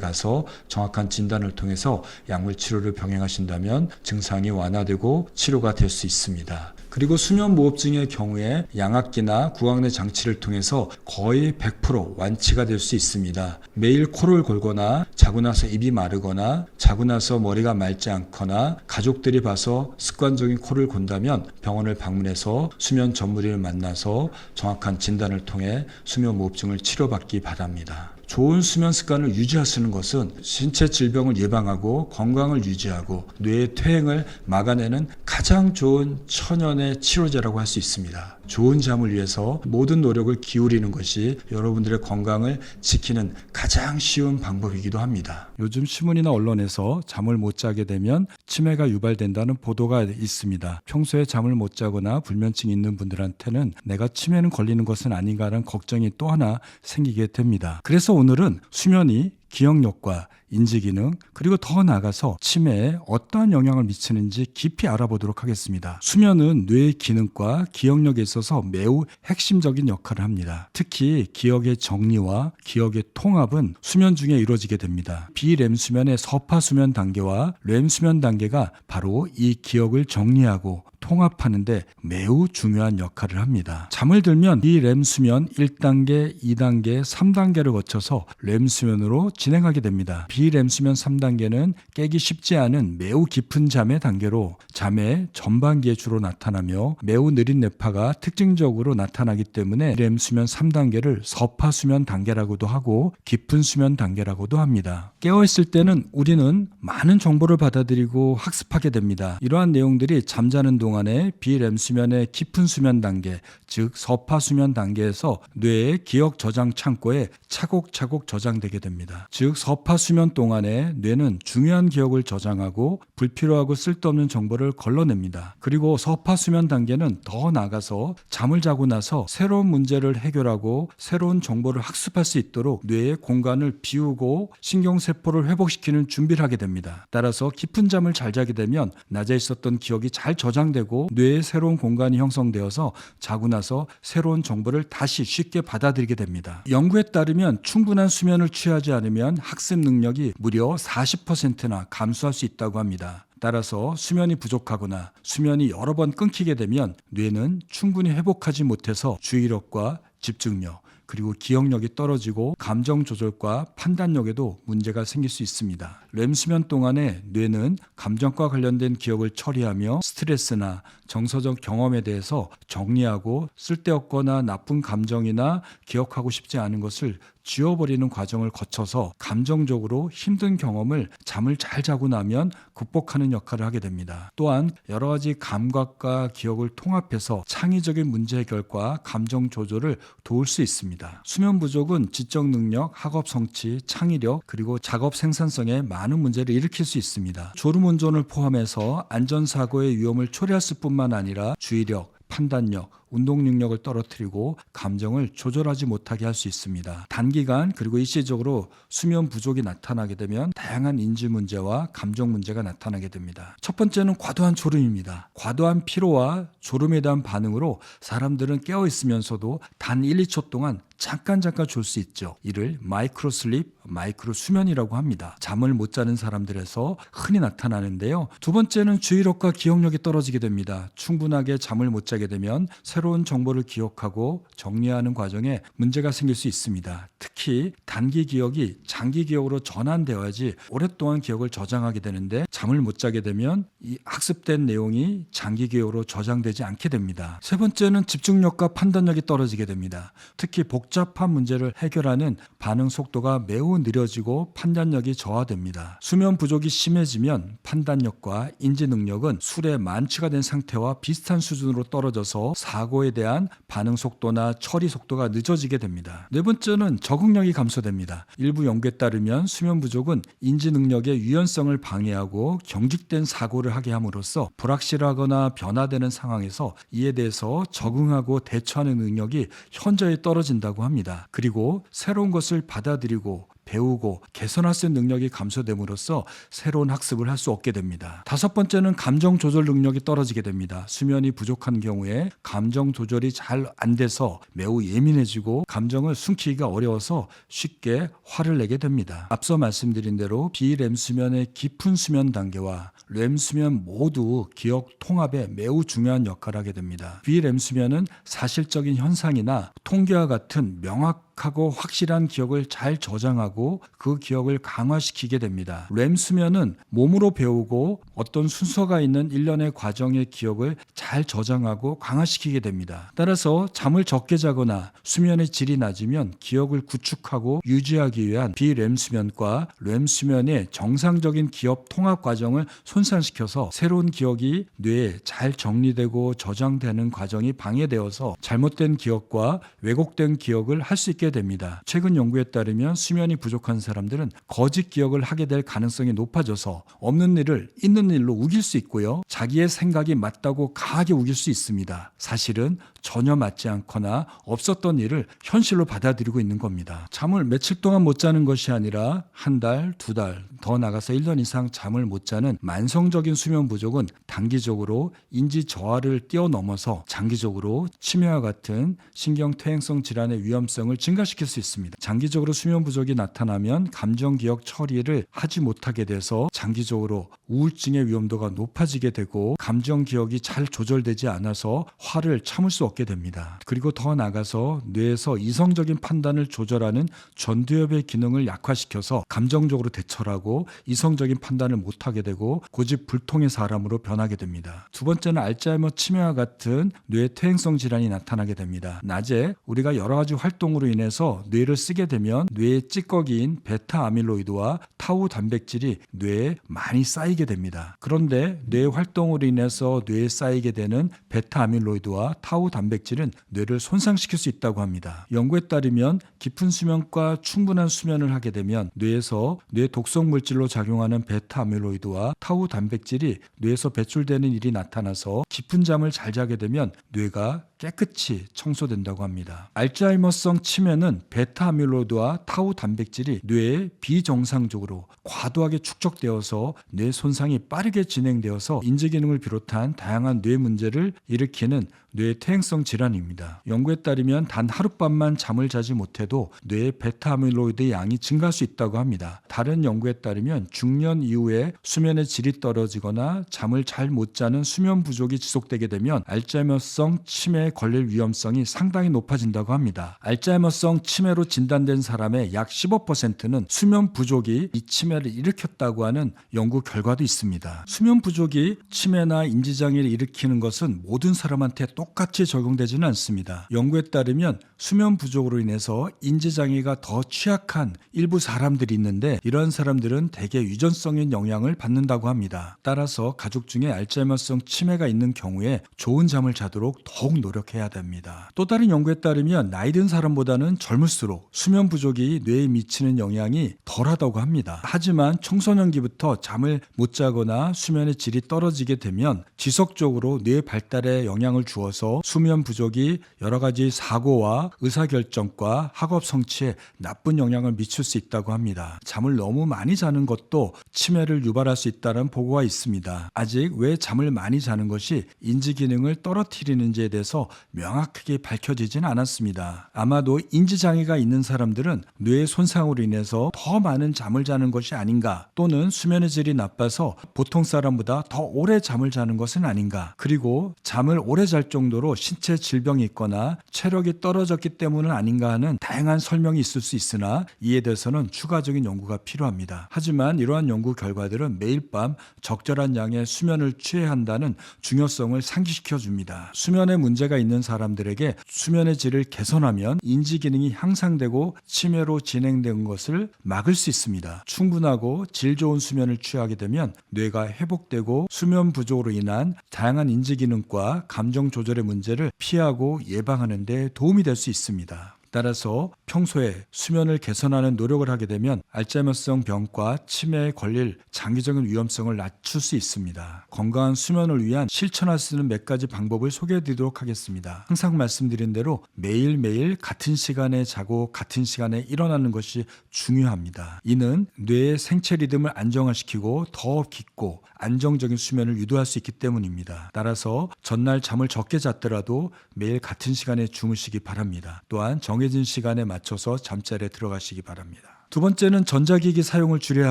가서 정확한 진단을 통해서 약물 치료를 병행하신다면 증상이 완화되고 치료가 될 수 있습니다. 그리고 수면무호흡증의 경우에 양압기나 구강내 장치를 통해서 거의 100% 완치가 될 수 있습니다. 매일 코를 골거나 자고 나서 입이 마르거나 자고 나서 머리가 맑지 않거나 가족들이 봐서 습관적인 코를 곤다면 병원을 방문해서 수면 전문의를 만나서 정확한 진단을 통해 수면무호흡증을 치료받기 바랍니다. 좋은 수면 습관을 유지하시는 것은 신체 질병을 예방하고 건강을 유지하고 뇌의 퇴행을 막아내는 가장 좋은 천연의 치료제라고 할 수 있습니다. 좋은 잠을 위해서 모든 노력을 기울이는 것이 여러분들의 건강을 지키는 가장 쉬운 방법이기도 합니다. 요즘 신문이나 언론에서 잠을 못 자게 되면 치매가 유발된다는 보도가 있습니다. 평소에 잠을 못 자거나 불면증이 있는 분들한테는 내가 치매는 걸리는 것은 아닌가라는 걱정이 또 하나 생기게 됩니다. 그래서 오늘은 수면이 기억력과 인지기능 그리고 더 나아가서 치매에 어떠한 영향을 미치는지 깊이 알아보도록 하겠습니다. 수면은 뇌의 기능과 기억력에 있어서 매우 핵심적인 역할을 합니다. 특히 기억의 정리와 기억의 통합은 수면 중에 이루어지게 됩니다. 비렘 수면의 서파 수면 단계와 렘 수면 단계가 바로 이 기억을 정리하고 통합하는데 매우 중요한 역할을 합니다. 잠을 들면 이 렘 수면 1단계, 2단계, 3단계를 거쳐서 렘 수면으로 진행하게 됩니다. 비렘 수면 3단계는 깨기 쉽지 않은 매우 깊은 잠의 단계로 잠의 전반기에 주로 나타나며 매우 느린 뇌파가 특징적으로 나타나기 때문에 렘 수면 3단계를 서파 수면 단계라고도 하고 깊은 수면 단계라고도 합니다. 깨어있을 때는 우리는 많은 정보를 받아들이고 학습하게 됩니다. 이러한 내용들이 잠자는 동안에 비렘 수면의 깊은 수면 단계, 즉 서파 수면 단계에서 뇌의 기억 저장 창고에 차곡차곡 저장되게 됩니다. 즉 서파 수면 동안에 뇌는 중요한 기억을 저장하고 불필요하고 쓸데없는 정보를 걸러냅니다. 그리고 서파 수면 단계는 더 나아가서 잠을 자고 나서 새로운 문제를 해결하고 새로운 정보를 학습할 수 있도록 뇌의 공간을 비우고 신경세포를 회복시키는 준비를 하게 됩니다. 따라서 깊은 잠을 잘 자게 되면 낮에 있었던 기억이 잘 저장되고 뇌의 새로운 공간이 형성되어서 자고 나서 새로운 정보를 다시 쉽게 받아들이게 됩니다. 연구에 따르면 충분한 수면을 취하지 않으면 학습 능력이 무려 40%나 감소할 수 있다고 합니다. 따라서 수면이 부족하거나 수면이 여러 번 끊기게 되면 뇌는 충분히 회복하지 못해서 주의력과 집중력 그리고 기억력이 떨어지고 감정 조절과 판단력에도 문제가 생길 수 있습니다. 렘 수면 동안에 뇌는 감정과 관련된 기억을 처리하며 스트레스나 정서적 경험에 대해서 정리하고 쓸데없거나 나쁜 감정이나 기억하고 싶지 않은 것을 지워버리는 과정을 거쳐서 감정적으로 힘든 경험을 잠을 잘 자고 나면 극복하는 역할을 하게 됩니다. 또한 여러 가지 감각과 기억을 통합해서 창의적인 문제 해결과 감정 조절을 도울 수 있습니다. 수면 부족은 지적 능력, 학업 성취, 창의력 그리고 작업 생산성에 많은 문제를 일으킬 수 있습니다. 졸음 운전을 포함해서 안전사고의 위험을 초래할 뿐만 아니라 주의력, 판단력, 운동 능력을 떨어뜨리고 감정을 조절하지 못하게 할 수 있습니다. 단기간 그리고 일시적으로 수면 부족이 나타나게 되면 다양한 인지 문제와 감정 문제가 나타나게 됩니다. 첫 번째는 과도한 졸음입니다. 과도한 피로와 졸음에 대한 반응으로 사람들은 깨어 있으면서도 단 1, 2초 동안 잠깐 졸 수 있죠. 이를 마이크로 슬립, 마이크로 수면이라고 합니다. 잠을 못 자는 사람들에서 흔히 나타나는데요. 두 번째는 주의력과 기억력이 떨어지게 됩니다. 충분하게 잠을 못 자게 되면 새로운 정보를 기억하고 정리하는 과정에 문제가 생길 수 있습니다. 특히 단기 기억이 장기 기억으로 전환되어야지 오랫동안 기억을 저장하게 되는데 잠을 못 자게 되면 이 학습된 내용이 장기 기억으로 저장되지 않게 됩니다. 세 번째는 집중력과 판단력이 떨어지게 됩니다. 특히 복잡한 문제를 해결하는 반응 속도가 매우 느려지고 판단력이 저하됩니다. 수면 부족이 심해지면 판단력과 인지 능력은 술에 만취가 된 상태와 비슷한 수준으로 떨어져서 사고에 대한 반응 속도나 처리 속도가 늦어지게 됩니다. 네 번째는 적응력이 감소됩니다. 일부 연구에 따르면 수면 부족은 인지 능력의 유연성을 방해하고 경직된 사고를 하게 함으로써 불확실하거나 변화되는 상황에서 이에 대해서 적응하고 대처하는 능력이 현저히 떨어진다고 합니다. 그리고 새로운 것을 받아들이고 배우고 개선할 수 있는 능력이 감소됨으로써 새로운 학습을 할 수 없게 됩니다. 다섯 번째는 감정 조절 능력이 떨어지게 됩니다. 수면이 부족한 경우에 감정 조절이 잘 안 돼서 매우 예민해지고 감정을 숨기기가 어려워서 쉽게 화를 내게 됩니다. 앞서 말씀드린 대로 비렘 수면의 깊은 수면 단계와 렘 수면 모두 기억 통합에 매우 중요한 역할을 하게 됩니다. 비렘 수면은 사실적인 현상이나 통계와 같은 명확하고 확실한 기억을 잘 저장하고 그 기억을 강화시키게 됩니다. 렘 수면은 몸으로 배우고 어떤 순서가 있는 일련의 과정의 기억을 잘 저장하고 강화시키게 됩니다. 따라서 잠을 적게 자거나 수면의 질이 낮으면 기억을 구축하고 유지하기 위한 비렘 수면과 렘 수면의 정상적인 기억 통합 과정을 손상시켜서 새로운 기억이 뇌에 잘 정리되고 저장되는 과정이 방해되어서 잘못된 기억과 왜곡된 기억을 할 수 있게 됩니다. 최근 연구에 따르면 수면이 부족한 사람들은 거짓 기억을 하게 될 가능성이 높아져서 없는 일을 있는 일로 우길 수 있고요. 자기의 생각이 맞다고 강하게 우길 수 있습니다. 사실은 전혀 맞지 않거나 없었던 일을 현실로 받아들이고 있는 겁니다. 잠을 며칠 동안 못 자는 것이 아니라 한 달, 두 달, 더 나가서 1년 이상 잠을 못 자는 만성적인 수면 부족은 단기적으로 인지 저하를 뛰어넘어서 장기적으로 치매와 같은 신경퇴행성 질환의 위험성을 증가시킬 수 있습니다. 장기적으로 수면 부족이 나타나면 감정 기억 처리를 하지 못하게 돼서 장기적으로 우울증의 위험도가 높아지게 되고 감정 기억이 잘 조절되지 않아서 화를 참을 수 없게 됩니다. 그리고 더 나아가서 뇌에서 이성적인 판단을 조절하는 전두엽의 기능을 약화시켜서 감정적으로 대처를 하고 이성적인 판단을 못하게 되고 고집불통의 사람으로 변하게 됩니다. 두 번째는 알츠하이머 치매와 같은 뇌 퇴행성 질환이 나타나게 됩니다. 낮에 우리가 여러 가지 활동으로 인해서 뇌를 쓰게 되면 뇌의 찌꺼기인 베타 아밀로이드와 타우 단백질이 뇌에 많이 쌓이게 됩니다. 그런데 뇌 활동으로 인해서 뇌에 쌓이게 되는 베타 아밀로이드와 타우 단백질은 뇌를 손상시킬 수 있다고 합니다. 연구에 따르면 깊은 수면과 충분한 수면을 하게 되면 뇌에서 뇌 독성 물질로 작용하는 베타 아밀로이드와 타우 단백질이 뇌에서 배출되는 일이 나타나서 깊은 잠을 잘 자게 되면 뇌가 깨끗이 청소된다고 합니다. 알츠하이머성 치매는 베타 아밀로이드와 타우 단백질이 뇌에 비정상적으로 과도하게 축적되어서 뇌 손상이 빠르게 진행되어서 인지 기능을 비롯한 다양한 뇌 문제를 일으키는 뇌 퇴행성 질환입니다. 연구에 따르면 단 하룻밤만 잠을 자지 못해도 뇌의 베타 아밀로이드의 양이 증가할 수 있다고 합니다. 다른 연구에 따르면 중년 이후에 수면의 질이 떨어지거나 잠을 잘 못 자는 수면 부족이 지속되게 되면 알츠하이머성 치매에 걸릴 위험성이 상당히 높아진다고 합니다. 알츠하이머성 치매로 진단된 사람의 약 15%는 수면 부족이 이 치매를 일으켰다고 하는 연구 결과도 있습니다. 수면 부족이 치매나 인지장애를 일으키는 것은 모든 사람한테 똑같이 적용되지는 않습니다. 연구에 따르면 수면 부족으로 인해서 인지장애가 더 취약한 일부 사람들이 있는데 이러한 사람들은 대개 유전성인 영향을 받는다고 합니다. 따라서 가족 중에 알츠하이머성 치매가 있는 경우에 좋은 잠을 자도록 더욱 노력 노력해야 됩니다. 또 다른 연구에 따르면 나이 든 사람보다는 젊을수록 수면 부족이 뇌에 미치는 영향이 덜하다고 합니다. 하지만 청소년기부터 잠을 못 자거나 수면의 질이 떨어지게 되면 지속적으로 뇌 발달에 영향을 주어서 수면 부족이 여러 가지 사고와 의사결정과 학업 성취에 나쁜 영향을 미칠 수 있다고 합니다. 잠을 너무 많이 자는 것도 치매를 유발할 수 있다는 보고가 있습니다. 아직 왜 잠을 많이 자는 것이 인지 기능을 떨어뜨리는지에 대해서 명확하게 밝혀지진 않았습니다. 아마도 인지 장애가 있는 사람들은 뇌의 손상으로 인해서 더 많은 잠을 자는 것이 아닌가, 또는 수면의 질이 나빠서 보통 사람보다 더 오래 잠을 자는 것은 아닌가, 그리고 잠을 오래 잘 정도로 신체 질병이 있거나 체력이 떨어졌기 때문은 아닌가 하는 다양한 설명이 있을 수 있으나 이에 대해서는 추가적인 연구가 필요합니다. 하지만 이러한 연구 결과들은 매일 밤 적절한 양의 수면을 취해야 한다는 중요성을 상기시켜 줍니다. 수면에 문제가 있는 사람들에게 수면의 질을 개선하면 인지 기능이 향상되고 치매로 진행된 것을 막을 수 있습니다. 충분하고 질 좋은 수면을 취하게 되면 뇌가 회복되고 수면 부족으로 인한 다양한 인지 기능과 감정 조절의 문제를 피하고 예방하는 데 도움이 될 수 있습니다. 따라서 평소에 수면을 개선하는 노력을 하게 되면 알츠하이머성 병과 치매에 걸릴 장기적인 위험성을 낮출 수 있습니다. 건강한 수면을 위한 실천할 수 있는 몇 가지 방법을 소개해 드리도록 하겠습니다. 항상 말씀드린 대로 매일매일 같은 시간에 자고 같은 시간에 일어나는 것이 중요합니다. 이는 뇌의 생체 리듬을 안정화시키고 더 깊고 안정적인 수면을 유도할 수 있기 때문입니다. 따라서 전날 잠을 적게 잤더라도 매일 같은 시간에 주무시기 바랍니다. 또한 정해진 시간에 맞춰서 잠자리에 들어가시기 바랍니다. 두 번째는 전자기기 사용을 줄여야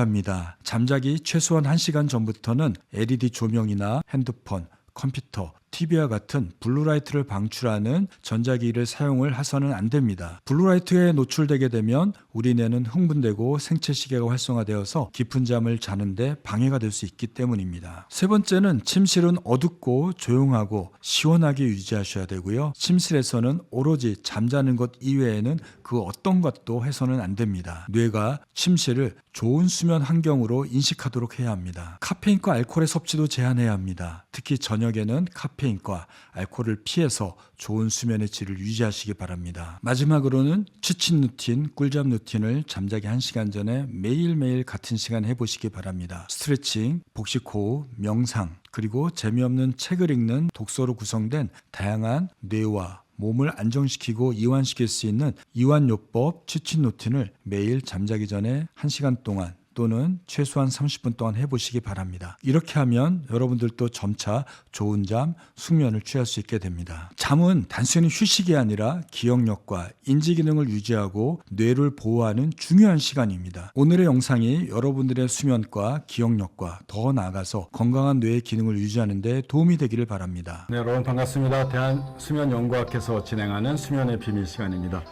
합니다. 잠자기 최소한 1시간 전부터는 LED 조명이나 핸드폰, 컴퓨터, TV와 같은 블루라이트를 방출하는 전자기기를 사용을 해서는 안 됩니다. 블루라이트에 노출되게 되면 우리 뇌는 흥분되고 생체 시계가 활성화되어서 깊은 잠을 자는데 방해가 될 수 있기 때문입니다. 세 번째는 침실은 어둡고 조용하고 시원하게 유지하셔야 되고요. 침실에서는 오로지 잠자는 것 이외에는 그 어떤 것도 해서는 안 됩니다. 뇌가 침실을 좋은 수면 환경으로 인식하도록 해야 합니다. 카페인과 알코올의 섭취도 제한해야 합니다. 특히 저녁에는 카페인과 알코올을 피해서 좋은 수면의 질을 유지하시기 바랍니다. 마지막으로는 취침 루틴, 꿀잠 루틴을 잠자기 1시간 전에 매일매일 같은 시간에 해보시기 바랍니다. 스트레칭, 복식호흡, 명상, 그리고 재미없는 책을 읽는 독서로 구성된 다양한 뇌와 몸을 안정시키고 이완시킬 수 있는 이완요법 취침 루틴을 매일 잠자기 전에 1시간 동안 또는 최소한 30분 동안 해보시기 바랍니다. 이렇게 하면 여러분들도 점차 좋은 잠, 숙면을 취할 수 있게 됩니다. 잠은 단순히 휴식이 아니라 기억력과 인지기능을 유지하고 뇌를 보호하는 중요한 시간입니다. 오늘의 영상이 여러분들의 수면과 기억력과 더 나아가서 건강한 뇌의 기능을 유지하는 데 도움이 되기를 바랍니다.
네, 여러분 반갑습니다. 대한수면연구학회에서 진행하는 수면의 비밀 시간입니다.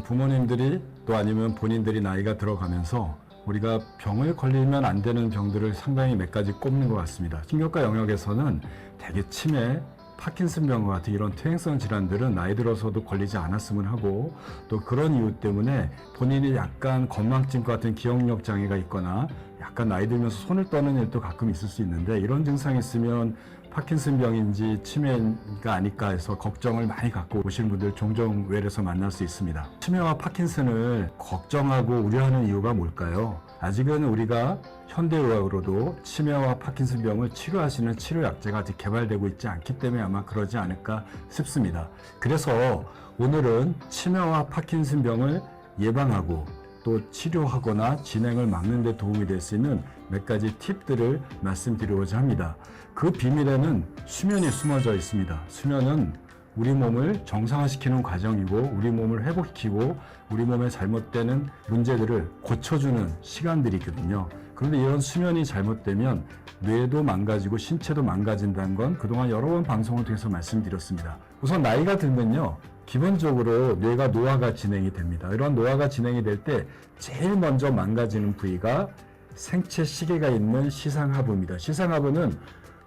부모님들이 또 아니면 본인들이 나이가 들어가면서 우리가 병을 걸리면 안 되는 병들을 상당히 몇 가지 꼽는 것 같습니다. 신경과 영역에서는 대개 치매, 파킨슨병과 같은 이런 퇴행성 질환들은 나이 들어서도 걸리지 않았으면 하고, 또 그런 이유 때문에 본인이 약간 건망증과 같은 기억력 장애가 있거나 약간 나이 들면서 손을 떠는 일도 가끔 있을 수 있는데, 이런 증상이 있으면 파킨슨병인지 치매가 아닐까 해서 걱정을 많이 갖고 오시는 분들 종종 외래에서 만날 수 있습니다. 치매와 파킨슨을 걱정하고 우려하는 이유가 뭘까요? 아직은 우리가 현대의학으로도 치매와 파킨슨병을 치료할 수 있는 치료약제가 아직 개발되고 있지 않기 때문에 아마 그러지 않을까 싶습니다. 그래서 오늘은 치매와 파킨슨병을 예방하고 또 치료하거나 진행을 막는 데 도움이 될 수 있는 몇 가지 팁들을 말씀드리고자 합니다. 그 비밀에는 수면이 숨어져 있습니다. 수면은 우리 몸을 정상화시키는 과정이고, 우리 몸을 회복시키고 우리 몸에 잘못되는 문제들을 고쳐주는 시간들이거든요. 그런데 이런 수면이 잘못되면 뇌도 망가지고 신체도 망가진다는 건 그동안 여러 번 방송을 통해서 말씀드렸습니다. 우선 나이가 들면요, 기본적으로 뇌가 노화가 진행이 됩니다. 이런 노화가 진행이 될 때 제일 먼저 망가지는 부위가 생체 시계가 있는 시상하부입니다. 시상하부는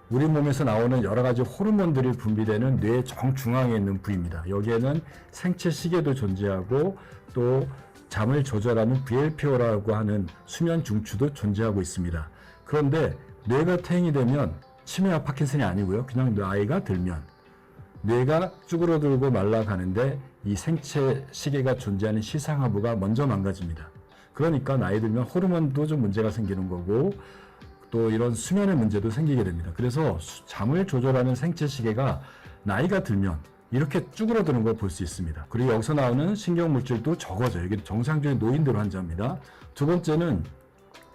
우리 몸에서 나오는 여러 가지 호르몬들이 분비되는 뇌 정중앙에 있는 부위입니다. 여기에는 생체 시계도 존재하고 또 잠을 조절하는 VLPO라고 하는 수면 중추도 존재하고 있습니다. 그런데 뇌가 퇴행이 되면 치매와 파킨슨이 아니고요, 그냥 나이가 들면 뇌가 쭈그러들고 말라가는데 이 생체 시계가 존재하는 시상하부가 먼저 망가집니다. 그러니까 나이 들면 호르몬도 좀 문제가 생기는 거고 또 이런 수면의 문제도 생기게 됩니다. 그래서 잠을 조절하는 생체 시계가 나이가 들면 이렇게 쭈그러드는 걸 볼 수 있습니다. 그리고 여기서 나오는 신경 물질도 적어져요. 이게 정상적인 노인들 환자입니다. 두 번째는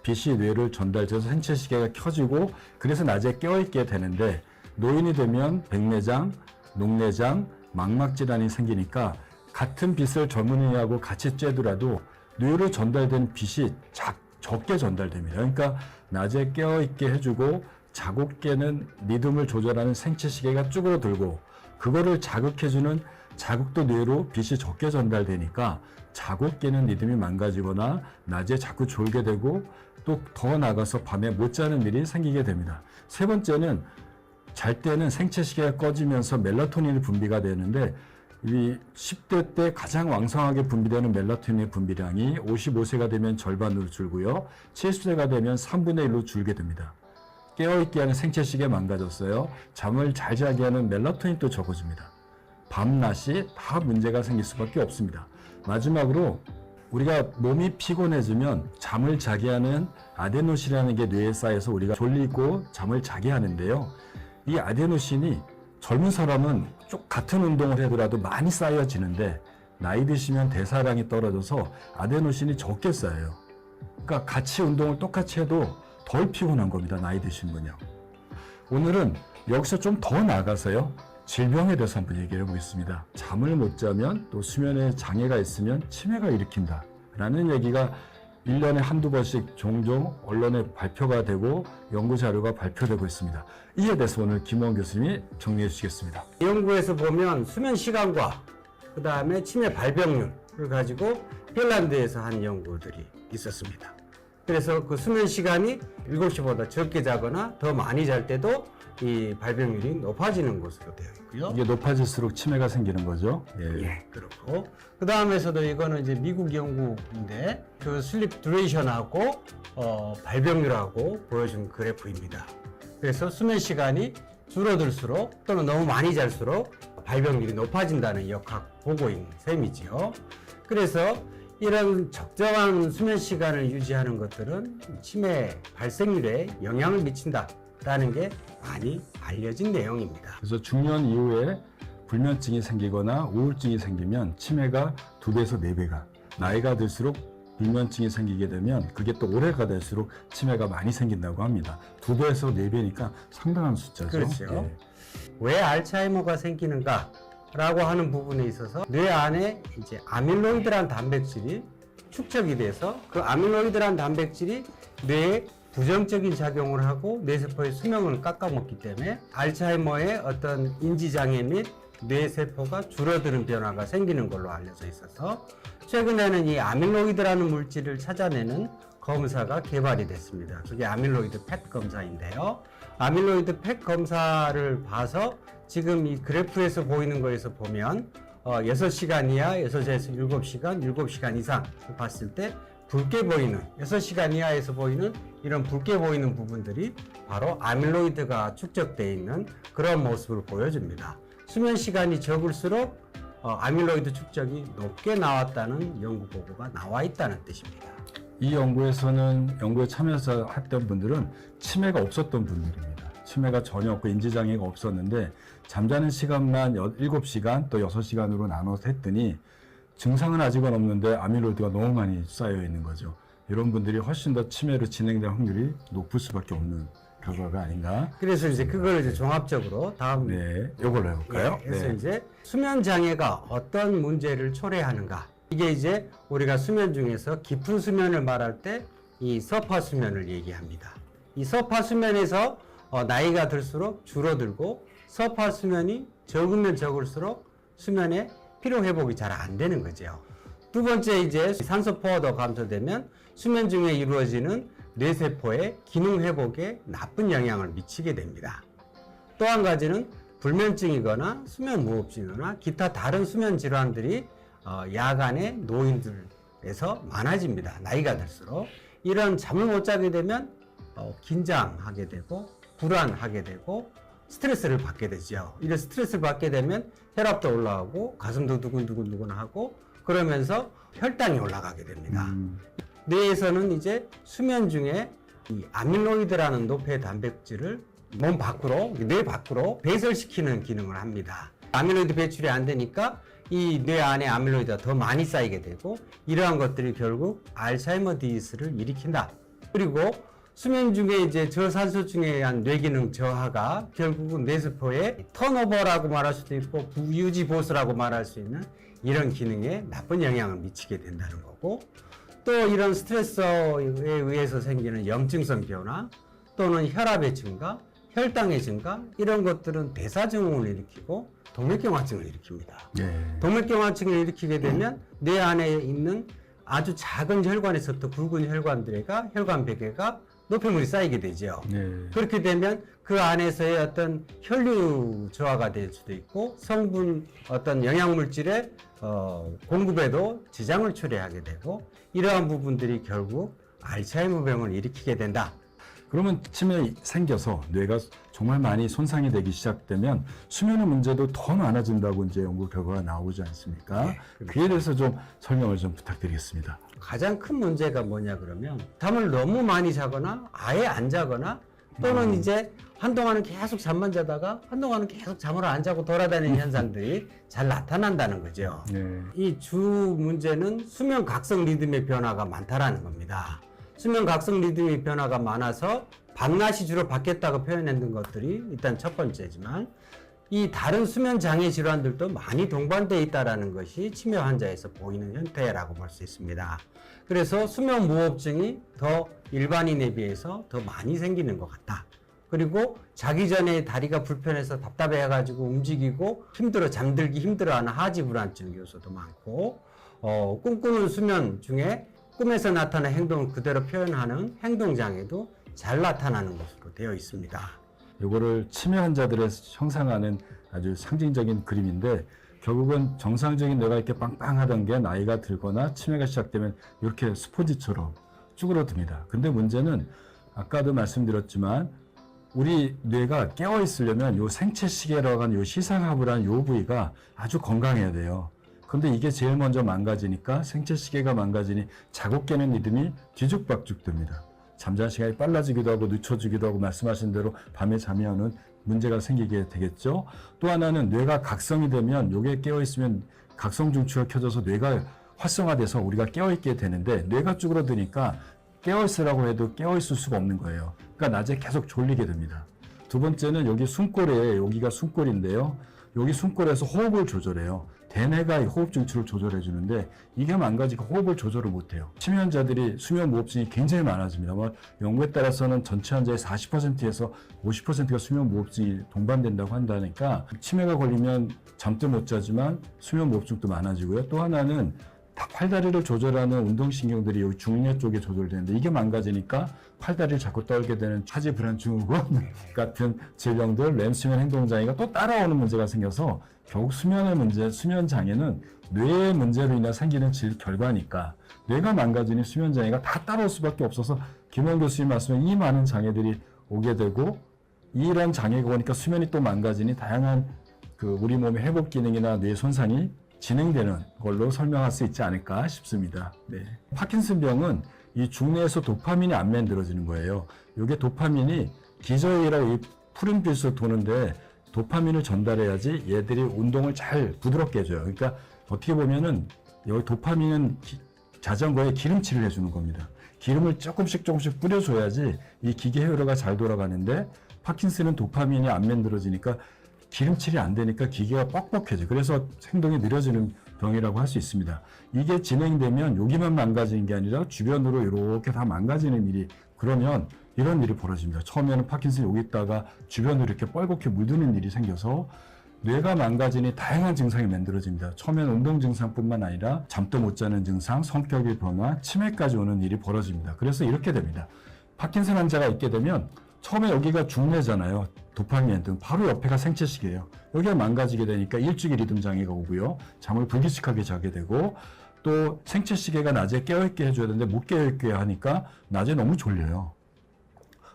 빛이 뇌를 전달돼서 생체 시계가 켜지고 그래서 낮에 깨어있게 되는데 노인이 되면 백내장, 녹내장, 망막 질환이 생기니까 같은 빛을 젊은이하고 같이 쬐더라도 뇌로 전달된 빛이 적게 전달됩니다. 그러니까 낮에 깨어있게 해주고 자고 깨는 리듬을 조절하는 생체 시계가 쭈그러들고 그거를 자극해주는 자극도 뇌로 빛이 적게 전달되니까 자고 깨는 리듬이 망가지거나 낮에 자꾸 졸게 되고 또 더 나가서 밤에 못 자는 일이 생기게 됩니다. 세 번째는 잘 때는 생체 시계가 꺼지면서 멜라토닌이 분비가 되는데 이 10대 때 가장 왕성하게 분비되는 멜라토닌의 분비량이 55세가 되면 절반으로 줄고요. 70세가 되면 3분의 1로 줄게 됩니다. 깨어있게 하는 생체 시계 망가졌어요. 잠을 잘 자게 하는 멜라토닌도 적어집니다. 밤낮이 다 문제가 생길 수밖에 없습니다. 마지막으로 우리가 몸이 피곤해지면 잠을 자게 하는 아데노신이라는 게 뇌에 쌓여서 우리가 졸리고 잠을 자게 하는데요. 이 아데노신이 젊은 사람은 같은 운동을 하더라도 많이 쌓여지는데 나이 드시면 대사량이 떨어져서 아데노신이 적게 쌓여요. 그러니까 같이 운동을 똑같이 해도 덜 피곤한 겁니다. 나이 드신 분이요. 오늘은 여기서 좀 더 나아가서요. 질병에 대해서 한번 얘기해 보겠습니다. 잠을 못 자면 또 수면에 장애가 있으면 치매가 일으킨다 라는 얘기가 1년에 한두 번씩 종종 언론에 발표가 되고 연구 자료가 발표되고 있습니다. 이에 대해서 오늘 김원 교수님이 정리해 주시겠습니다.
연구에서 보면 수면 시간과 그 다음에 치매 발병률을 가지고 핀란드에서 한 연구들이 있었습니다. 그래서 그 수면 시간이 7시보다 적게 자거나 더 많이 잘 때도 이 발병률이 높아지는 것으로 되어 있고요.
이게 높아질수록 치매가 생기는 거죠.
예, 그렇고 그 다음에서도 이거는 이제 미국 연구인데 그 슬립 듀레이션하고 발병률하고 보여준 그래프입니다. 그래서 수면 시간이 줄어들수록 또는 너무 많이 잘수록 발병률이 높아진다는 역학 보고인 셈이지요. 그래서 이런 적정한 수면 시간을 유지하는 것들은 치매 발생률에 영향을 미친다라는 게 많이 알려진 내용입니다.
그래서 중년 이후에 불면증이 생기거나 우울증이 생기면 치매가 2배에서 4배가, 나이가 들수록 불면증이 생기게 되면 그게 또 올해가 될수록 치매가 많이 생긴다고 합니다. 2배에서 4배니까 상당한 숫자죠.
그렇죠.
예.
왜 알츠하이머가 생기는가? 라고 하는 부분에 있어서 뇌 안에 이제 아밀로이드란 단백질이 축적이 돼서 그 아밀로이드란 단백질이 뇌에 부정적인 작용을 하고 뇌세포의 수명을 깎아먹기 때문에 알츠하이머의 어떤 인지장애 및 뇌세포가 줄어드는 변화가 생기는 걸로 알려져 있어서 최근에는 이 아밀로이드라는 물질을 찾아내는 검사가 개발이 됐습니다. 그게 아밀로이드 펫 검사인데요. 아밀로이드 펫 검사를 봐서 지금 이 그래프에서 보이는 거에서 보면 6시간 이하, 6에서 7시간, 7시간 이상 봤을 때 붉게 보이는 6시간 이하에서 보이는 이런 붉게 보이는 부분들이 바로 아밀로이드가 축적되어 있는 그런 모습을 보여줍니다. 수면 시간이 적을수록 아밀로이드 축적이 높게 나왔다는 연구 보고가 나와 있다는 뜻입니다.
이 연구에서는 연구에 참여해서 했던 분들은 치매가 없었던 분들입니다. 치매가 전혀 없고 인지장애가 없었는데 잠자는 시간만 7시간 또 6시간으로 나눠서 했더니 증상은 아직은 없는데 아밀로이드가 너무 많이 쌓여 있는 거죠. 이런 분들이 훨씬 더 치매로 진행될 확률이 높을 수밖에 없는 결과가 아닌가.
그래서 이제 그걸 이제 종합적으로 다음
네, 이걸로 해볼까요?
그래서
네.
이제 수면 장애가 어떤 문제를 초래하는가. 이게 이제 우리가 수면 중에서 깊은 수면을 말할 때 이 서파 수면을 얘기합니다. 이 서파 수면에서 나이가 들수록 줄어들고 서파 수면이 적으면 적을수록 수면의 피로 회복이 잘 안 되는 거죠. 두 번째 이제 산소 포화도 감소되면 수면 중에 이루어지는 뇌세포의 기능 회복에 나쁜 영향을 미치게 됩니다. 또 한 가지는 불면증이거나 수면 무호흡증이거나 기타 다른 수면 질환들이 야간에 노인들에서 많아집니다. 나이가 들수록. 이런 잠을 못 자게 되면 긴장하게 되고 불안하게 되고 스트레스를 받게 되죠. 이런 스트레스를 받게 되면 혈압도 올라가고 가슴도 두근두근두근하고 그러면서 혈당이 올라가게 됩니다. 뇌에서는 이제 수면 중에 이 아밀로이드라는 노폐 단백질을 몸 밖으로, 뇌 밖으로 배설시키는 기능을 합니다. 아밀로이드 배출이 안 되니까 이 뇌 안에 아밀로이드가 더 많이 쌓이게 되고 이러한 것들이 결국 알츠하이머 디지스를 일으킨다. 그리고 수면 중에 이제 저산소증에 의한 뇌기능 저하가 결국은 뇌세포의 턴오버라고 말할 수도 있고 부유지 보수라고 말할 수 있는 이런 기능에 나쁜 영향을 미치게 된다는 거고, 또 이런 스트레스에 의해서 생기는 염증성 변화 또는 혈압의 증가, 혈당의 증가 이런 것들은 대사증후군을 일으키고 동맥경화증을 일으킵니다. 동맥경화증을 일으키게 되면 뇌 안에 있는 아주 작은 혈관에서부터 굵은 혈관들과 혈관 베개가 노폐물이 쌓이게 되죠. 그렇게 되면 그 안에서의 어떤 혈류 저하가 될 수도 있고 성분 어떤 영양물질의 공급에도 지장을 초래하게 되고 이러한 부분들이 결국 알츠하이머 병을 일으키게 된다.
그러면 치매 생겨서 뇌가 정말 많이 손상이 되기 시작되면 수면의 문제도 더 많아진다고 이제 연구 결과가 나오지 않습니까?
네, 그렇죠.
그에 대해서 좀 설명을 좀 부탁드리겠습니다.
가장 큰 문제가 뭐냐 그러면 잠을 너무 많이 자거나 아예 안 자거나 또는 이제 한동안은 계속 잠만 자다가 한동안은 계속 잠을 안 자고 돌아다니는 현상들이 잘 나타난다는 거죠. 이 주 문제는 수면 각성 리듬의 변화가 많다라는 겁니다. 수면 각성 리듬의 변화가 많아서 밤낮이 주로 바뀌었다고 표현했는 것들이 일단 첫 번째지만 이 다른 수면 장애 질환들도 많이 동반되어 있다는 것이 치매 환자에서 보이는 형태라고 볼 수 있습니다. 그래서 수면 무호흡증이 더 일반인에 비해서 더 많이 생기는 것 같다. 그리고 자기 전에 다리가 불편해서 답답해가지고 움직이고 힘들어 잠들기 힘들어하는 하지 불안증 요소도 많고 꿈꾸는 수면 중에 꿈에서 나타나는 행동을 그대로 표현하는 행동장애도 잘 나타나는 것으로 되어 있습니다.
이거를 치매 환자들의 형상하는 아주 상징적인 그림인데 결국은 정상적인 뇌가 이렇게 빵빵하던 게 나이가 들거나 치매가 시작되면 이렇게 스포지처럼 쭈그러듭니다. 근데 문제는 아까도 말씀드렸지만 우리 뇌가 깨어 있으려면 요 생체시계라고 하는 요 시상하부라는 요 부위가 아주 건강해야 돼요. 근데 이게 제일 먼저 망가지니까 생체시계가 망가지니 자고 깨는 리듬이 뒤죽박죽 됩니다. 잠자는 시간이 빨라지기도 하고 늦춰지기도 하고 말씀하신 대로 밤에 잠이 오는 문제가 생기게 되겠죠. 또 하나는 뇌가 각성이 되면 요게 깨어있으면 각성중추가 켜져서 뇌가 활성화돼서 우리가 깨어있게 되는데 뇌가 쭈그러드니까 깨어있으라고 해도 깨어있을 수가 없는 거예요. 그러니까 낮에 계속 졸리게 됩니다. 두 번째는 여기 숨골에 여기가 숨골인데요. 여기 숨골에서 호흡을 조절해요. 대뇌가 호흡 중추를 조절해 주는데 이게 망가지니까 호흡을 조절을 못해요. 치매 환자들이 수면 무호흡증이 굉장히 많아집니다. 연구에 따라서는 전체 환자의 40%에서 50%가 수면 무호흡증이 동반된다고 한다니까 치매가 걸리면 잠도 못 자지만 수면 무호흡증도 많아지고요. 또 하나는 팔다리를 조절하는 운동신경들이 여기 중뇌 쪽에 조절되는데 이게 망가지니까 팔다리를 자꾸 떨게 되는 하지 불안증후군 같은 질병들, 렘수면 행동장애가 또 따라오는 문제가 생겨서 결국 수면의 문제, 수면 장애는 뇌의 문제로 인해 생기는 결과니까 뇌가 망가지니 수면 장애가 다 따라올 수밖에 없어서 김원 교수님 말씀에 이 많은 장애들이 오게 되고 이런 장애가 오니까 수면이 또 망가지니 다양한 우리 몸의 회복 기능이나 뇌 손상이 진행되는 걸로 설명할 수 있지 않을까 싶습니다. 파킨슨병은 이 중뇌에서 도파민이 안 만들어지는 거예요. 이게 도파민이 기저혈이라고 푸른 빛으로 도는데 도파민을 전달해야지 얘들이 운동을 잘 부드럽게 해줘요. 그러니까 어떻게 보면은 여기 도파민은 자전거에 기름칠을 해주는 겁니다. 기름을 조금씩 뿌려줘야지 이 기계 회로가 잘 돌아가는데 파킨슨은 도파민이 안 만들어지니까 기름칠이 안 되니까 기계가 뻑뻑해져. 그래서 행동이 느려지는 병이라고 할 수 있습니다. 이게 진행되면 여기만 망가지는 게 아니라 주변으로 이렇게 다 망가지는 일이 그러면 이런 일이 벌어집니다. 처음에는 파킨슨이 여기 있다가 주변으로 이렇게 뻘겋게 물드는 일이 생겨서 뇌가 망가지니 다양한 증상이 만들어집니다. 처음에는 운동 증상뿐만 아니라 잠도 못 자는 증상, 성격의 변화, 치매까지 오는 일이 벌어집니다. 그래서 이렇게 됩니다. 파킨슨 환자가 있게 되면 처음에 여기가 중뇌잖아요. 도파민 등 바로 옆에가 생체시계예요. 여기가 망가지게 되니까 일주기 리듬 장애가 오고요. 잠을 불규칙하게 자게 되고 또 생체시계가 낮에 깨어있게 해줘야 되는데 못 깨어있게 하니까 낮에 너무 졸려요.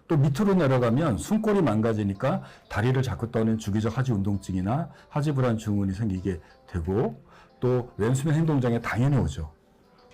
또 밑으로 내려가면 숨골이 망가지니까 다리를 자꾸 떠는 주기적 하지 운동증이나 하지 불안 증후군이 생기게 되고, 또 왼수면 행동장애 당연히 오죠.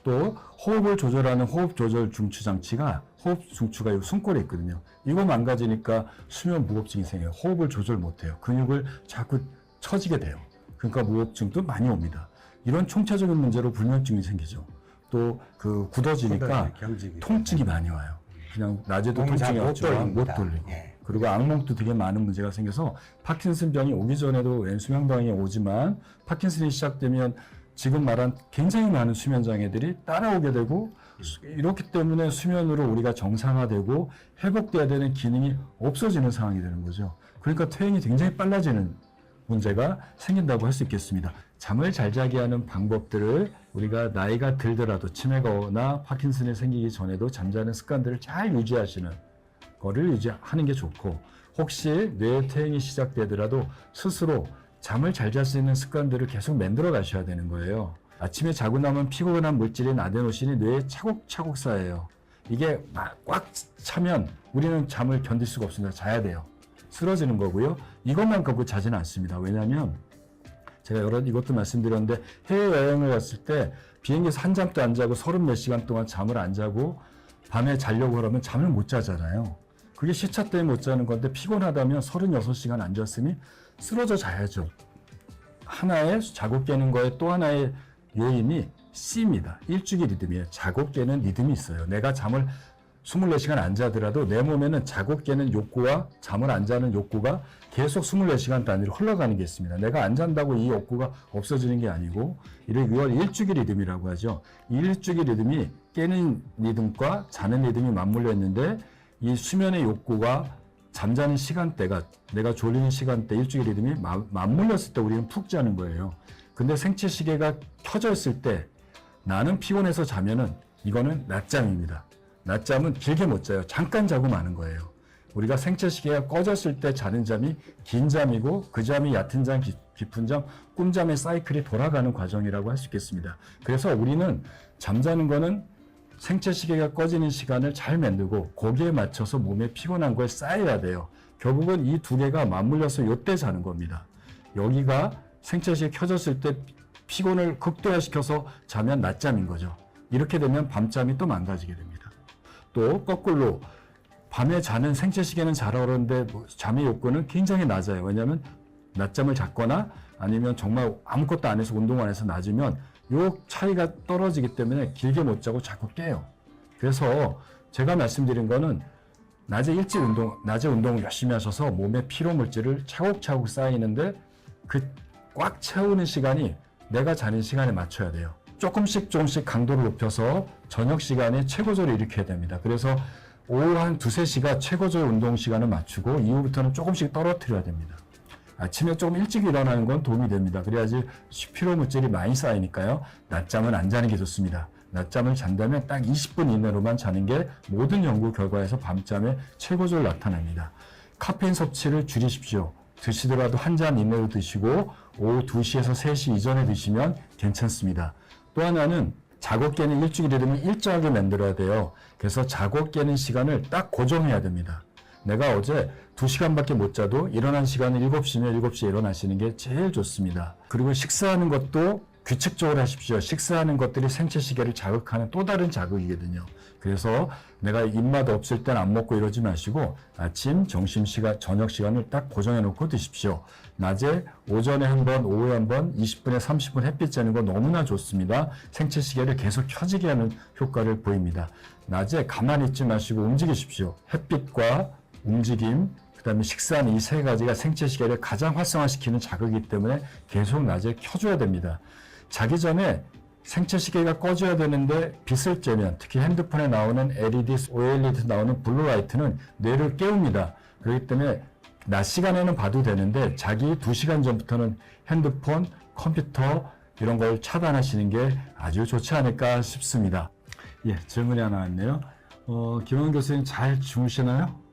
또 호흡을 조절하는 호흡 조절 중추 장치가, 호흡 중추가 이 숨골에 있거든요. 이거 망가지니까 수면 무호흡증이 생겨요. 호흡을 조절 못해요. 근육을 자꾸 처지게 돼요. 그러니까 무호흡증도 많이 옵니다. 이런 총체적인 문제로 불면증이 생기죠. 또 그 굳어지니까
경직이
통증이 많이 와요. 그냥 낮에도
몸이
통증이
잘못
왔지만 못
돌립니다.
돌리고.
예.
그리고 악몽도 되게 많은 문제가 생겨서 파킨슨병이 오기 전에도 왼수면병이 오지만 파킨슨이 시작되면 지금 말한 굉장히 많은 수면 장애들이 따라오게 되고, 이렇기 때문에 수면으로 우리가 정상화되고 회복돼야 되는 기능이 없어지는 상황이 되는 거죠. 그러니까 퇴행이 굉장히 빨라지는 문제가 생긴다고 할 수 있겠습니다. 잠을 잘 자게 하는 방법들을 우리가 나이가 들더라도 치매가 오거나 파킨슨이 생기기 전에도 잠자는 습관들을 잘 유지하시는 거를 유지하는 게 좋고, 혹시 뇌 퇴행이 시작되더라도 스스로 잠을 잘 잘 수 있는 습관들을 계속 만들어 가셔야 되는 거예요. 아침에 자고 나면 피곤한 물질인 아데노신이 뇌에 차곡차곡 쌓여요. 이게 막 꽉 차면 우리는 잠을 견딜 수가 없습니다. 자야 돼요. 쓰러지는 거고요. 이것만 갖고 자지는 않습니다. 왜냐하면 제가 이것도 말씀드렸는데, 해외여행을 갔을 때 비행기에서 한 잠도 안 자고 30몇 시간 동안 잠을 안 자고 밤에 자려고 그러면 잠을 못 자잖아요. 그게 시차 때문에 못 자는 건데, 피곤하다면 36시간 안 잤으니 쓰러져 자야죠. 하나의 자고 깨는 거에 또 하나의 요인이 C입니다. 일주기 리듬이에요. 자고 깨는 리듬이 있어요. 내가 잠을 24시간 안 자더라도 내 몸에는 자고 깨는 욕구와 잠을 안 자는 욕구가 계속 24시간 단위로 흘러가는 게 있습니다. 내가 안 잔다고 이 욕구가 없어지는 게 아니고, 이걸 일주기 리듬이라고 하죠. 이 일주기 리듬이 깨는 리듬과 자는 리듬이 맞물려 있는데, 이 수면의 욕구가 잠자는 시간대가, 내가 졸리는 시간대, 일주기 리듬이 맞물렸을 때 우리는 푹 자는 거예요. 근데 생체 시계가 켜져 있을 때 나는 피곤해서 자면은 이거는 낮잠입니다. 낮잠은 길게 못 자요. 잠깐 자고 마는 거예요. 우리가 생체 시계가 꺼졌을 때 자는 잠이 긴 잠이고, 그 잠이 얕은 잠, 깊은 잠, 꿈잠의 사이클이 돌아가는 과정이라고 할 수 있겠습니다. 그래서 우리는 잠자는 거는 생체 시계가 꺼지는 시간을 잘 만들고 거기에 맞춰서 몸에 피곤한 걸 쌓여야 돼요. 결국은 이 두 개가 맞물려서 요때 자는 겁니다. 여기가 생체 시계 켜졌을 때 피곤을 극대화시켜서 자면 낮잠인 거죠. 이렇게 되면 밤잠이 또 망가지게 됩니다. 또 거꾸로 밤에 자는 생체 시계는 잘 오르는데 잠의 욕구는 굉장히 낮아요. 왜냐하면 낮잠을 잤거나 아니면 정말 아무것도 안 해서 운동 안 해서 낮으면 요 차이가 떨어지기 때문에 길게 못 자고 자꾸 깨요. 그래서 제가 말씀드린 거는 낮에 운동을 열심히 하셔서 몸에 피로 물질을 차곡차곡 쌓이는데 그 꽉 채우는 시간이 내가 자는 시간에 맞춰야 돼요. 조금씩 강도를 높여서 저녁 시간에 최고조를 일으켜야 됩니다. 그래서 오후 한 2-3시가 최고조의 운동 시간을 맞추고 이후부터는 조금씩 떨어뜨려야 됩니다. 아침에 조금 일찍 일어나는 건 도움이 됩니다. 그래야지 피로 물질이 많이 쌓이니까요. 낮잠은 안 자는 게 좋습니다. 낮잠을 잔다면 딱 20분 이내로만 자는 게 모든 연구 결과에서 밤잠의 최고조를 나타냅니다. 카페인 섭취를 줄이십시오. 드시더라도 한 잔 이내로 드시고 오후 2시에서 3시 이전에 드시면 괜찮습니다. 또 하나는 자고 깨는 일주기 리듬을 일정하게 만들어야 돼요. 그래서 자고 깨는 시간을 딱 고정해야 됩니다. 내가 어제 2시간밖에 못 자도 일어난 시간은 7시면 7시에 일어나시는 게 제일 좋습니다. 그리고 식사하는 것도 규칙적으로 하십시오. 식사하는 것들이 생체 시계를 자극하는 또 다른 자극이거든요. 그래서 내가 입맛 없을 땐 안 먹고 이러지 마시고 아침, 점심시간, 저녁 시간을 딱 고정해 놓고 드십시오. 낮에 오전에 한 번, 오후에 한 번, 20분에 30분 햇빛 쬐는 거 너무나 좋습니다. 생체 시계를 계속 켜지게 하는 효과를 보입니다. 낮에 가만히 있지 마시고 움직이십시오. 햇빛과 움직임, 그 다음에 식사하는 이 세 가지가 생체 시계를 가장 활성화시키는 자극이기 때문에 계속 낮에 켜줘야 됩니다. 자기 전에 생체 시계가 꺼져야 되는데 빛을 쬐면, 특히 핸드폰에 나오는 LED, OLED 나오는 블루라이트는 뇌를 깨웁니다. 그렇기 때문에 낮 시간에는 봐도 되는데 자기 2시간 전부터는 핸드폰, 컴퓨터 이런 걸 차단하시는 게 아주 좋지 않을까 싶습니다. 예, 질문이 하나 왔네요. 김원 교수님 잘 주무시나요?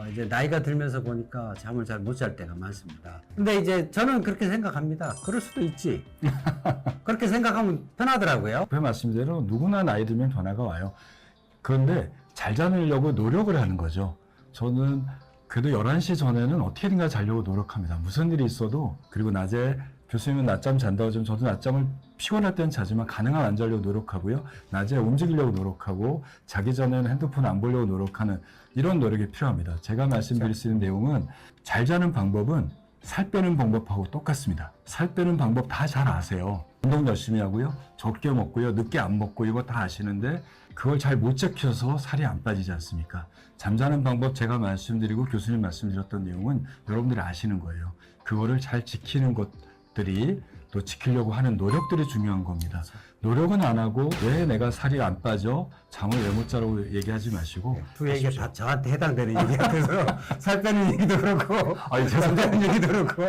이제 나이가 들면서 보니까 잠을 잘 못 잘 때가 많습니다. 근데 이제 저는 그렇게 생각합니다. 그럴 수도 있지. 그렇게 생각하면 편하더라고요.
앞에 말씀대로 누구나 나이 들면 변화가 와요. 그런데 잘 자려고 노력을 하는 거죠. 저는 그래도 11시 전에는 어떻게든가 자려고 노력합니다. 무슨 일이 있어도. 그리고 낮에 교수님은 낮잠 잔다고 하지만 저도 낮잠을 피곤할 때는 자지만 가능하면 안 자려고 노력하고요. 낮에 움직이려고 노력하고 자기 전에는 핸드폰 안 보려고 노력하는 이런 노력이 필요합니다. 제가 말씀드릴 수 있는 내용은 잘 자는 방법은 살 빼는 방법하고 똑같습니다. 살 빼는 방법 다 잘 아세요. 운동 열심히 하고요. 적게 먹고요. 늦게 안 먹고 이거 다 아시는데 그걸 잘 못 지켜서 살이 안 빠지지 않습니까? 잠자는 방법 제가 말씀드리고 교수님 말씀드렸던 내용은 여러분들이 아시는 거예요. 그거를 잘 지키는 것들이 또 지키려고 하는 노력들이 중요한 겁니다. 노력은 안 하고 왜 내가 살이 안 빠져? 잠을 왜 못 자라고 얘기하지 마시고
두 얘기가 다 저한테 해당되는 얘기 같아서 살 빼는 얘기도 그렇고 잠자는 얘기도 그렇고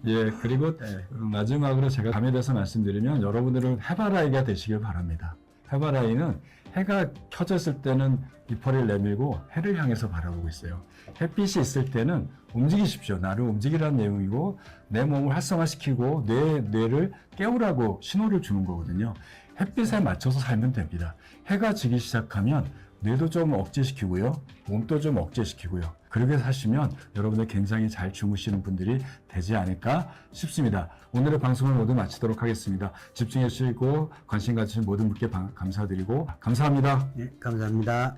예, 그리고 마지막으로 제가 감에 대해서 말씀드리면 여러분들은 해바라기가 되시길 바랍니다. 해바라기는 해가 켜져 있을 때는 이파리를 내밀고 해를 향해서 바라보고 있어요. 햇빛이 있을 때는 움직이십시오. 나를 움직이라는 내용이고 내 몸을 활성화시키고 뇌를 깨우라고 신호를 주는 거거든요. 햇빛에 맞춰서 살면 됩니다. 해가 지기 시작하면 뇌도 좀 억제시키고요. 몸도 좀 억제시키고요. 그렇게 사시면 여러분들 굉장히 잘 주무시는 분들이 되지 않을까 싶습니다. 오늘의 방송을 모두 마치도록 하겠습니다. 집중해 주시고 관심 가지신 모든 분께 감사드리고 감사합니다.
네, 감사합니다.